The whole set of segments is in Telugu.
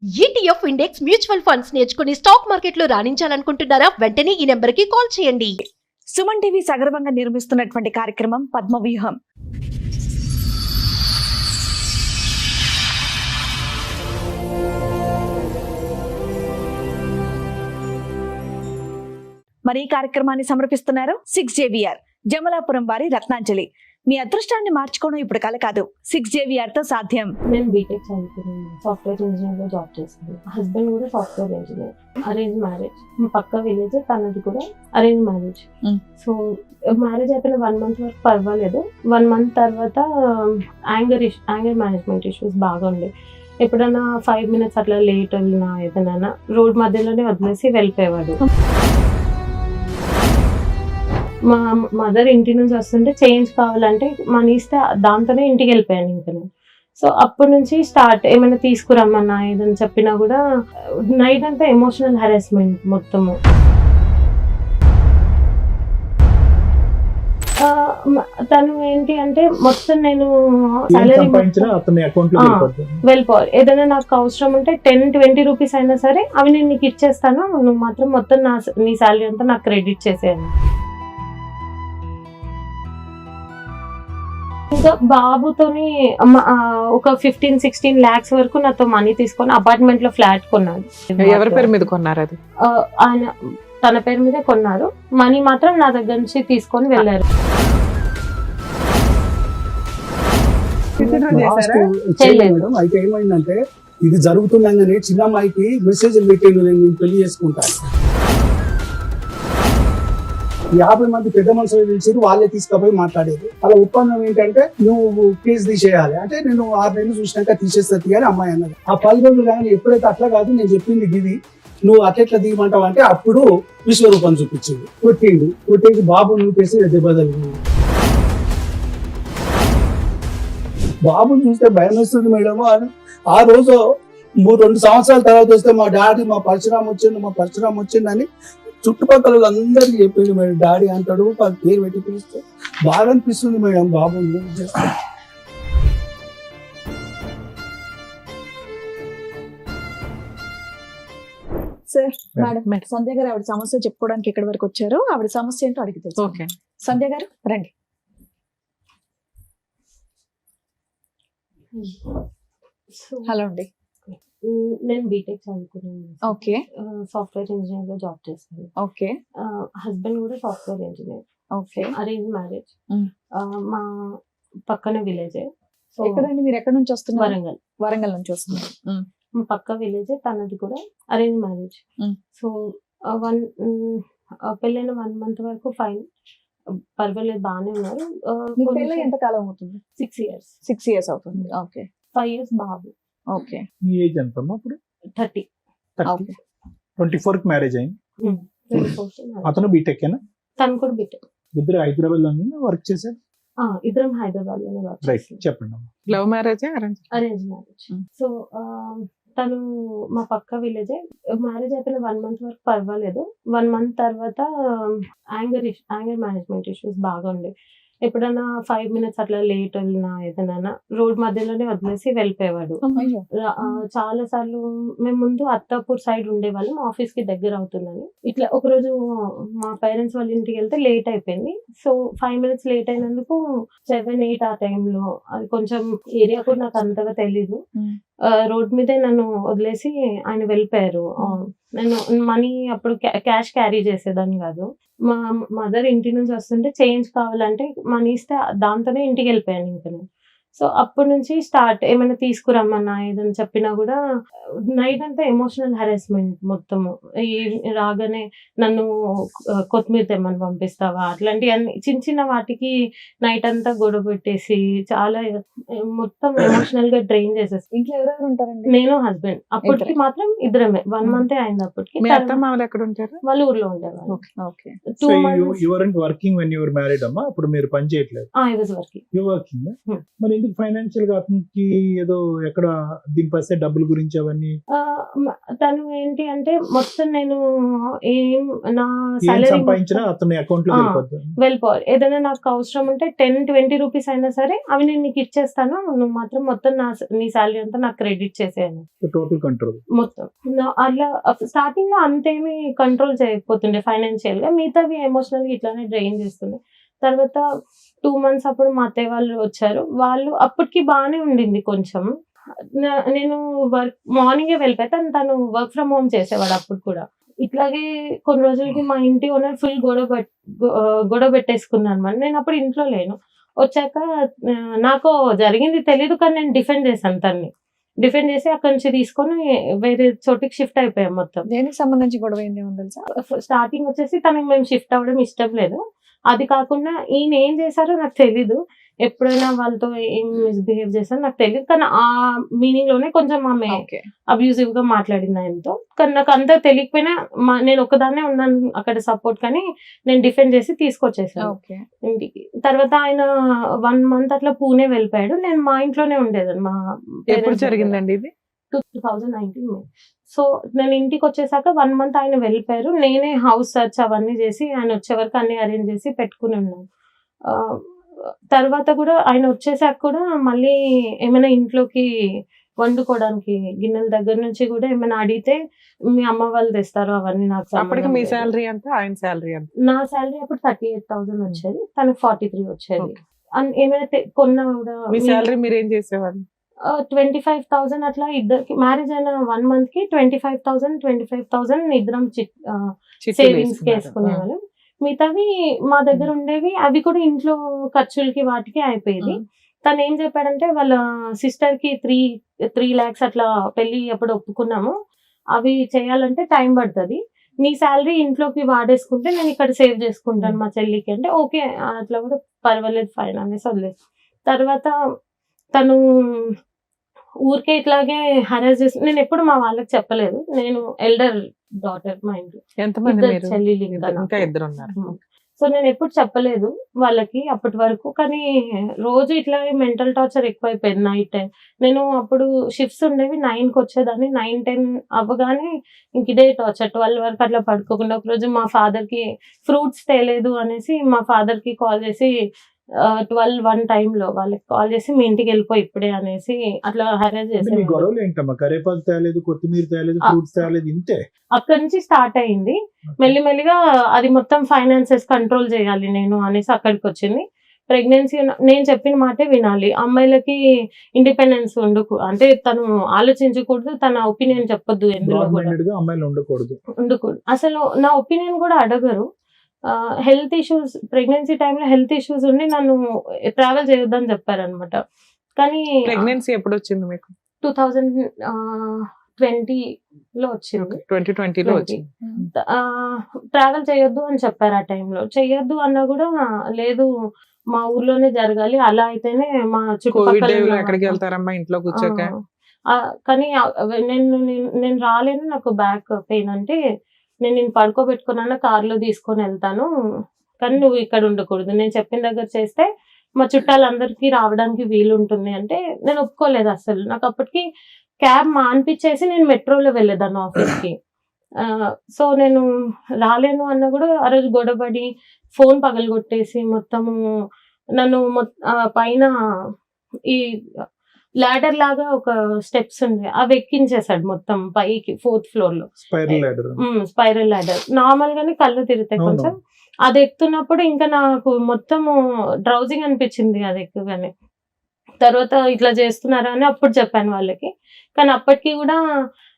ETF ఇండెక్స్ మ్యూచువల్ ఫండ్స్ నేర్చుకుని స్టాక్ మార్కెట్లో రాణించాలనుకుంటున్నారా? వెంటనే ఈ నెంబర్కి కాల్ చేయండి. సుమన్ టీవీ సగర్వంగా నిర్మిస్తున్నటువంటి కార్యక్రమం పద్మవ్యూహం. మరి ఈ కార్యక్రమాన్ని సమర్పిస్తున్నారు 6JVR జమలాపురం వారి రత్నాంజలి. మీ అదృష్టాన్ని మార్చుకోవడం ఇప్పుడు కల కాదు, 6JVR తో సాధ్యం. నేను బీటెక్ చదువుతున్నాను, సాఫ్ట్వేర్ ఇంజనీర్ గా జాబ్ చేస్తాను. హస్బెండ్ కూడా సాఫ్ట్వేర్ ఇంజనీర్. అరేంజ్ మ్యారేజ్, పక్క విలేజ్, తనది కూడా అరేంజ్ మ్యారేజ్. సో మ్యారేజ్ అయిపోయిన 1 month వరకు పర్వాలేదు. 1 month తర్వాత యాంగర్ మేనేజ్మెంట్ ఇష్యూస్ బాగా ఉండే. ఎప్పుడైనా 5 minutes అట్లా లేట్ వెళ్ళినా ఏదైనా రోడ్ మధ్యలోనే వదిలేసి వెళ్ళిపోయేవాడు. మా మదర్ ఇంటి నుంచి వస్తుంటే చేంజ్ కావాలంటే మనీ ఇస్తే దాంతోనే ఇంటికి వెళ్ళిపోయాను ఇంకా నేను. సో అప్పటి నుంచి స్టార్ట్, ఏమైనా తీసుకురమ్మన్నా ఏదైనా చెప్పినా కూడా నైట్ అంతా ఎమోషనల్ హెరాస్మెంట్ మొత్తము. తను ఏంటి అంటే మొత్తం నేను వెళ్ళిపోవాలి. ఏదైనా నాకు అవసరం ఉంటే 10-20 రూపీస్ అయినా సరే అవి నేను నీకు ఇచ్చేస్తాను, నువ్వు మాత్రం మొత్తం నీ శాలరీ అంతా నాకు క్రెడిట్ చేసేయాలి. ఇంకా బాబుతోని ఒక 15-16 lakhs వరకు నాతో మనీ తీసుకొని అపార్ట్మెంట్ లో ఫ్లాట్ కొన్నాడు. ఎవరి పేరు మీద కొన్నారు? అది ఆయన తన పేరు మీదే కొన్నారు. మనీ మాత్రం నా దగ్గర నుంచి తీసుకొని వెళ్ళారు. అయితే ఏమైందంటే ఇది జరుగుతుండగానే చిన్నమ్మాయికి మెసేజ్ పెట్టాను, నేను పెళ్లి చేసుకుంటాను. 50 మంది పెద్ద మనుషులు పిలిచి వాళ్ళే తీసుకుపోయి మాట్లాడేది. అలా ఒప్పందం ఏంటంటే నువ్వు కేసు తీసేయాలి అంటే నేను 6 నెలలు చూసినాక తీసేస్తా తీయాలి అమ్మాయి అన్నది. ఆ 10 రోజులు కానీ ఎప్పుడైతే అట్లా కాదు నేను చెప్పింది దిది, నువ్వు అట్లా దిగమంటావు అంటే అప్పుడు విశ్వరూపం చూపించింది. కొట్టేసి బాబు నూపేసి దెబ్బ తగిలింది. బాబుని చూస్తే భయం వేస్తుంది మేడం. ఆ రోజు 2 సంవత్సరాల తర్వాత వస్తే మా డాడీ మా పరశురామ్ వచ్చిండు అని చుట్టుపక్కల అందరికి చెప్పింది మేడం. డాడీ అంటాడు, పేరు పెట్టి పిలిస్తే బాగా అనిపిస్తుంది మేడం బాబు. సార్, మేడం సంధ్య గారు ఆవిడ సమస్య చెప్పుకోవడానికి ఎక్కడి వరకు వచ్చారు, ఆవిడ సమస్య ఏంటో అడిగి తెలుసు. ఓకే సంధ్య గారు రండి. హలో అండి. నేను బీటెక్ చదువుకున్నాను. ఓకే. సాఫ్ట్వేర్ ఇంజనీర్ గా జాబ్ చేస్తాను. ఓకే. హస్బెండ్ కూడా software engineer. Okay. Arrange marriage. మా పక్కన విలేజ్. ఎక్కడండి మీరు? ఎక్కడి నుంచి వస్తున్నారు? వరంగల్. వరంగల్ నుంచి వస్తున్నారు. మా పక్క విలేజ్, తనది కూడా అరేంజ్ మ్యారేజ్. సో పెళ్ళైన 1 month వరకు ఫైన్, పర్వాలేదు, బాగానే ఉన్నారు. ఎంత కాలం అవుతుంది? 6 years. 6 years అవుతుంది. ఓకే. 5 years బాబు. ఓకే. మీ ఏజ్ ఎంత అప్పుడు? 30. 24 కి మ్యారేజ్ అయింది. 24. అతను బీటెక్ ఏనా? తను కూడా బీటెక్. ఇద్దరు హైదరాబాద్ లో వర్క్ చేశారు. ఇద్దరం హైదరాబాద్ లోనే వర్క్. రైట్, చెప్పండి. Love marriage, arrange marriage. So తను మా పక్క విలేజే. మ్యారేజ్ అయిపోయిన 1 month వరకు పర్వాలేదు. 1 month తర్వాత యాంగర్ మేనేజ్మెంట్ ఇష్యూస్ బాగా ఉండే. ఎప్పుడైనా 5 minutes అట్లా లేట్ వెళ్ళినా ఏదైనా రోడ్ మధ్యలోనే వదిలేసి వెళ్ళిపోయేవాడు. చాలా సార్లు మేము ముందు అత్తాపూర్ సైడ్ ఉండేవాళ్ళం, ఆఫీస్ కి దగ్గర అవుతుందని. ఇట్లా ఒకరోజు మా పేరెంట్స్ వాళ్ళ ఇంటికి వెళ్తే లేట్ అయిపోయింది. సో 5 minutes లేట్ అయినందుకు 7-8 ఆ టైంలో, అది కొంచెం ఏరియా కూడా నాకు అంతగా తెలీదు, రోడ్ మీదే నన్ను వదిలేసి ఆయన వెళ్ళిపోయారు. నేను మనీ అప్పుడు క్యాష్ క్యారీ చేసేదాన్ని కాదు. మా మదర్ ఇంటి నుంచి వస్తుంటే చేంజ్ కావాలంటే మనీ ఇస్తే దాంతోనే ఇంటికి వెళ్ళిపోయాను ఇంకా నేను. సో అప్పటి నుంచి స్టార్ట్, ఏమైనా తీసుకురమ్మన్నా ఏదైనా చెప్పినా కూడా నైట్ అంతా ఎమోషనల్ హెరాస్మెంట్ మొత్తము. రాగానే నన్ను కొత్తిమీర తెమ్మని పంపిస్తావా, అట్లాంటి అన్ని చిన్న వాటికి నైట్ అంతా గొడవ పెట్టేసి చాలా మొత్తం ఎమోషనల్ గా డ్రైన్ చేసేసి. ఇంట్లో ఎవరెవరు ఉంటారండి? నేను, హస్బెండ్. అప్పటికి మాత్రం ఇద్దరమే. 1 month అయింది అప్పటికి. ఎక్కడ ఉంటారు? వాళ్ళ ఊర్లో ఉండేవాళ్ళు. 2 months. Working when your married అమ్మా? అప్పుడు మీరు పని చేయట్లేదు? I was working. You working. మరి ఎందుకు ఫైనాన్షియల్ గా అతనికి ఏదో ఎక్కడ దీనిపై డబ్బుల గురించి అవన్నీ తను ఏంటి అంటే మొత్తం నేను ఏం నా ఏం సాలరీ సంపాదించినా అతని అకౌంట్ లో వెళ్ళిపోద్ది. వెళ్ళిపోవాలి. ఏదైనా నాకు అవసరం ఉంటే 10-20 రూపీస్ అయినా సరే అవి నేను నీకు ఇచ్చేస్తాను, నువ్వు మాత్రం మొత్తం నీ సాలరీ అంతా నాకు క్రెడిట్ చేసేయాలి టోటల్ కంట్రోల్. మొత్తం. అట్లా స్టార్టింగ్ లో అంతేమీ కంట్రోల్ చేయకపోతుండే ఫైనాన్షియల్ గా, మిగతావి ఎమోషనల్ గా ఇట్లానే డ్రైన్ చేస్తుండే. తర్వాత 2 months అప్పుడు మా అత్తయ్య వాళ్ళు వచ్చారు. వాళ్ళు అప్పటికి బాగానే ఉండింది కొంచెం. నేను వర్క్ మార్నింగే వెళ్ళిపోతాను, తను వర్క్ ఫ్రమ్ హోమ్ చేసేవాడు అప్పుడు కూడా. ఇట్లాగే కొన్ని రోజులకి మా ఇంటి ఓనర్ ఫుల్ గొడవ పెట్టేసుకున్నాను అనమాట. నేను అప్పుడు ఇంట్లో లేను. వచ్చాక నాకు జరిగింది తెలీదు, కానీ నేను డిఫెండ్ చేశాను తన్ని. డిఫెండ్ చేసి అక్కడి నుంచి తీసుకొని వేరే చోటికి షిఫ్ట్ అయిపోయాం మొత్తం. దేనికి సంబంధించి గొడవ ఏంది ఏమో తెలుసా? స్టార్టింగ్ వచ్చేసి తనకి మేము షిఫ్ట్ అవ్వడం ఇష్టం లేదు. అది కాకుండా ఈయన ఏం చేశారో నాకు తెలీదు. ఎప్పుడైనా వాళ్ళతో ఏం మిస్బిహేవ్ చేశారో నాకు తెలియదు, కానీ ఆ మీనింగ్ లోనే కొంచెం ఆమె అబ్యూజివ్ గా మాట్లాడింది ఆయనతో. కానీ నాకు అంతా తెలియకపోయినా నేను ఒకదాన్నే ఉన్నాను అక్కడ సపోర్ట్, కానీ నేను డిఫెండ్ చేసి తీసుకొచ్చేసాను ఇంటికి. తర్వాత ఆయన 1 month అట్లా పూణే వెళ్ళిపోయాడు. నేను మా ఇంట్లోనే ఉండేదాన్ని. మా ఎప్పుడు జరిగిందండి ఇది? 2019 May. సో నేను ఇంటికి వచ్చేసాక 1 month ఆయన వెళ్ళిపోయారు. నేనే హౌస్ సర్చ్ అవన్నీ చేసి ఆయన వచ్చే వరకు అన్ని అరేంజ్ చేసి పెట్టుకుని ఉన్నాను. తర్వాత కూడా ఆయన వచ్చేసాక కూడా మళ్ళీ ఏమైనా ఇంట్లోకి వండుకోవడానికి గిన్నెల దగ్గర నుంచి కూడా ఏమైనా అడిగితే మీ అమ్మ వాళ్ళు తెస్తారు అవన్నీ నాకు. అప్పటికి మీ శాలరీ అంతా, ఆయన శాలరీ అంతా? నా శాలరీ అప్పుడు 38,000 వచ్చేది, తనకు 43 వచ్చేది. ఏమైనా కొన్నా కూడా. మీ శాలరీ మీరు ఏం చేసేవాళ్ళు? 25,000 అట్లా ఇద్దరికి. మ్యారేజ్ అయిన 1 month కి 25,000 ఇద్దరం సేవింగ్స్ కి వేసుకునేవాళ్ళం. మిగతావి మా దగ్గర ఉండేవి, అవి కూడా ఇంట్లో ఖర్చులకి వాటికి అయిపోయేది. తను ఏం చెప్పాడంటే వాళ్ళ సిస్టర్ కి 3 lakhs అట్లా పెళ్లి అప్పుడు ఒప్పుకున్నాము, అవి చేయాలంటే టైం పడుతుంది, నీ శాలరీ ఇంట్లోకి వాడేసుకుంటే నేను ఇక్కడ సేవ్ చేసుకుంటాను మా చెల్లికి అంటే ఓకే అట్లా కూడా పర్వాలేదు ఫైన్ అనేసి వదిలేదు. తర్వాత తను ఊరికే ఇట్లాగే హరాస్ చేసి, నేను ఎప్పుడు మా వాళ్ళకి చెప్పలేదు. నేను ఎల్డర్ డాటర్ మా ఇంట్లో, ఎంతమంది? చెల్లెలు ఇంకా ఇద్దరు ఉన్నారు. సో నేను ఎప్పుడు చెప్పలేదు వాళ్ళకి అప్పటి వరకు. కానీ రోజు ఇట్లా మెంటల్ టార్చర్ ఎక్కువైపోయింది నైట్ టైం. నేను అప్పుడు షిఫ్ట్స్ ఉండేవి, 9కి వచ్చేదాన్ని. 9-10 అవ్వగానే ఇంక ఇదే టార్చర్. 12 వరకు అట్లా పడుకోకుండా. ఒకరోజు మా ఫాదర్ కి ఫ్రూట్స్ తేలేదు అనేసి మా ఫాదర్ కి కాల్ చేసి 12-1 టైంలో వాళ్ళకి కాల్ చేసి మీ ఇంటికి వెళ్ళిపోయి ఇప్పుడే అనేసి అట్లా హరాస్ చేసి. గొడవలు ఏంటమ్మా? కరేపాకు తేలేదు, కొత్తిమీర తేలేదు, ఫ్రూట్స్ తేలేదు, ఇంతే. అక్కడి నుంచి స్టార్ట్ అయింది. మెల్లిమెల్లిగా అది మొత్తం ఫైనాన్సెస్ కంట్రోల్ చేయాలి నేను అనేసి అక్కడికి వచ్చింది. ప్రెగ్నెన్సీ నేను చెప్పిన మాటే వినాలి, అమ్మాయిలకి ఇండిపెండెన్స్ ఉండకు అంటే తను ఆలోచించకూడదు, తన ఒపీనియన్ చెప్పొద్దు, ఎందులో కూడా ఉండకూడదు. అసలు నా ఒపీనియన్ కూడా అడగరు. హెల్త్ ఇష్యూస్, ప్రెగ్నెన్సీ టైంలో హెల్త్ ఇష్యూస్ ఉండి నన్ను ట్రావెల్ చేయొద్దని చెప్పారనమాట. కానీ ప్రెగ్నెన్సీ ఎప్పుడు వచ్చింది మీకు? 2020లో వచ్చింది. 2020లో వచ్చింది. ట్రావెల్ చేయొద్దు అని చెప్పారు. ఆ టైంలో చెయ్యొద్దు అన్నా కూడా లేదు మా ఊర్లోనే జరగాలి, అలా అయితేనే మా చుట్టుపక్కల ఎక్కడికి వెళ్తారమ్మా ఇంట్లో కూర్చోక. కానీ నేను రాలేను, నాకు బ్యాక్ పెయిన్ అంటే నేను పడుకోబెట్టుకున్నా కార్లో తీసుకొని వెళ్తాను, కానీ నువ్వు ఇక్కడ ఉండకూడదు, నేను చెప్పిన దగ్గర చేస్తే మా చుట్టాలందరికీ రావడానికి వీలుంటుంది అంటే నేను ఒప్పుకోలేదు అసలు. నాకు అప్పటికి క్యాబ్ మాన్పించేసి నేను మెట్రోలో వెళ్ళేదాన్ని ఆఫీస్కి. సో నేను రాలేను అన్న కూడా ఆ రోజు గొడవపడి ఫోన్ పగలగొట్టేసి మొత్తము నన్ను పైన ఈ లాడర్ లాగా ఒక స్టెప్స్ ఉంది అవి ఎక్కించేసాడు మొత్తం పైకి 4th floor లో. స్పైరల్ లాడర్ నార్మల్ గానే కళ్ళు తిరుగుతాయి కొంచెం. అది ఎక్కుతున్నప్పుడు ఇంకా నాకు మొత్తము డ్రౌజింగ్ అనిపించింది అది ఎక్కువగానే. తర్వాత ఇట్లా చేస్తున్నారా అని అప్పుడు చెప్పాను వాళ్ళకి, కానీ అప్పటికి కూడా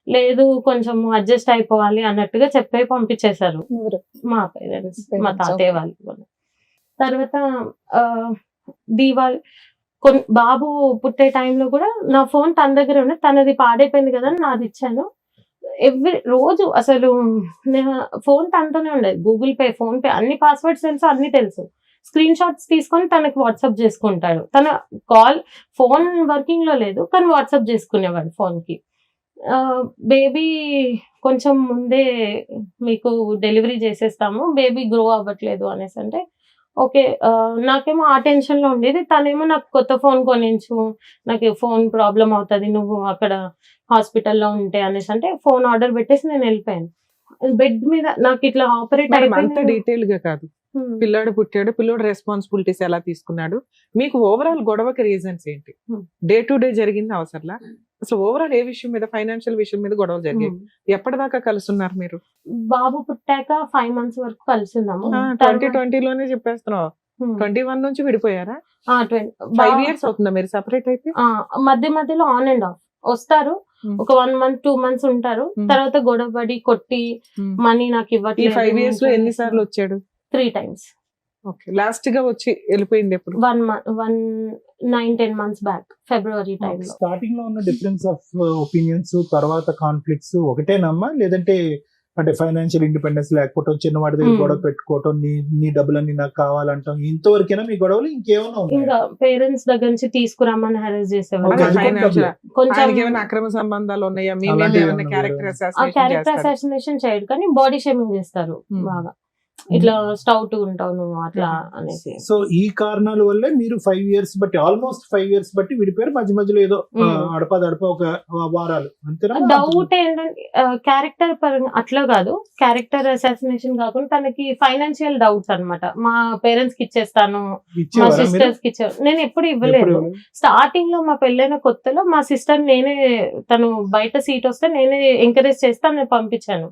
లేదు కొంచెం అడ్జస్ట్ అయిపోవాలి అన్నట్టుగా చెప్పే పంపించేశారు మా పేరెంట్స్, మా తాతయ్య వాళ్ళు. తర్వాత దీవాళి బాబు పుట్టే టైంలో కూడా నా ఫోన్ తన దగ్గర ఉంది, తనది పాడైపోయింది కదా అని నాది ఇచ్చాను. రోజు అసలు ఫోన్ తనతోనే ఉండేది, గూగుల్ పే, ఫోన్ పే అన్ని పాస్వర్డ్స్ తెలుసు, అన్ని తెలుసు. స్క్రీన్ షాట్స్ తీసుకొని తనకి వాట్సాప్ చేసుకుంటాడు. తన ఫోన్ వర్కింగ్ లో లేదు కానీ వాట్సాప్ చేసుకునేవాడు ఫోన్ కి. బేబీ కొంచెం ముందే మీకు డెలివరీ చేసేస్తాము, బేబీ గ్రో అవ్వట్లేదు అనేసి అంటే ఓకే. నాకేమో ఆ టెన్షన్ లో ఉండేది. తనేమో నాకు కొత్త ఫోన్ కొనించు, నాకు ఫోన్ ప్రాబ్లం అవుతది నువ్వు అక్కడ హాస్పిటల్లో ఉంటే అనేసి అంటే ఫోన్ ఆర్డర్ పెట్టేసి నేను వెళ్ళిపోయాను. బెడ్ మీద నాకు ఇట్లా ఆపరేట్ మేడం అంత అయిపోయింది. డీటెయిల్ గా కాదు, పిల్లాడు పుట్టాడు, పిల్లోడు రెస్పాన్సిబిలిటీస్ ఎలా తీసుకున్నాడు, మీకు ఓవరాల్ గొడవకి రీజన్స్ ఏంటి, డే టు డే జరిగింది అవసరంలా, అసలు ఓవరాల్ ఏ విషయం మీద, ఫైనాన్షియల్ విషయం మీద గొడవలు జరిగాయి, ఎప్పటిదాకా కలుస్తున్నారు మీరు? బాబు పుట్టాక 5 months వరకు కలిసిన్నాము. 2020 లోనే చెప్పేస్తున్నావు, 21 నుంచి విడిపోయారా? 5 years అవుతుందా మీరు సెపరేట్ అయితే? మధ్య మధ్యలో ఆన్ అండ్ ఆఫ్ వస్తారు, ఒక 1 month 2 months ఉంటారు, తర్వాత గొడవ పడి కొట్టి మనీ నాకు ఈ ఇవ్వట్లేదు. 5 years లో ఎన్ని సార్లు వచ్చాడు? 3 times. ఓకే, లాస్ట్ గా వచ్చి వెళ్ళిపోయింది ఎప్పుడు? 9-10 months బ్యాక్, ఫిబ్రవరి టైంలో. స్టార్టింగ్ లో ఉన్న డిఫరెన్స్ ఆఫ్ ఒపీనియన్స్ తర్వాత కాన్ఫ్లిక్ట్స్ ఒకటేనమ్మా, లేదంటే అంటే ఫైనాన్షియల్ ఇండిపెండెన్స్ లేకపోవటం, చిన్నవాడి దగ్గర గొడవ పెట్టుకోవటం, నీ డబ్బులన్నీ నాకు కావాలంటాం, ఇంతవరకేనా మీ గొడవలు? ఇంకేమైనా ఉన్నాయా? ఇంకా పేరెంట్స్ దగ్గర నుంచి తీసుకురామని హెరాస్ చేసేవాళ్ళు. Okay, అది కూడా Financial- కొంచెం ఆయనకి ఏమైనా అక్రమ సంబంధాలు ఉన్నాయా? మీ మీద అలాంటివి ఏమైనా ఏమైనా క్యారెక్టర్ ఆ క్యారెక్టర్ అసాసినేషన్ చేయడు, కానీ బాడీ షేమింగ్ చేస్తారు బాగా. ఇట్లా స్టౌట్ ఉంటావు నువ్వు అట్లా అనేసి. సో ఈ కారణాల వల్లే మీరు 5 years బట్టి, ఆల్మోస్ట్ 5 years బట్టి విడిపోయారు. మధ్య మధ్యలో ఏదో అడప ఒక వారాలు అంతేనా? డౌట్ ఏంటంటే క్యారెక్టర్ పరంగా అట్లా కాదు, క్యారెక్టర్ అసాసినేషన్ కాకుండా తనకి ఫైనాన్షియల్ డౌట్స్ అన్నమాట. మా పేరెంట్స్ కి ఇచ్చేస్తాను, మా ఇచ్చేవారా మీరు? సిస్టర్స్ కి ఇచ్చారు. నేను ఎప్పుడు ఎప్పుడు ఇవ్వలేదు. ఇవ్వలేదు? స్టార్టింగ్ లో మా పెళ్ళైన కొత్తలో మా సిస్టర్ నేనే, తను బయట సీట్ వస్తే నేనే ఎంకరేజ్ చేస్తే నేను పంపించాను.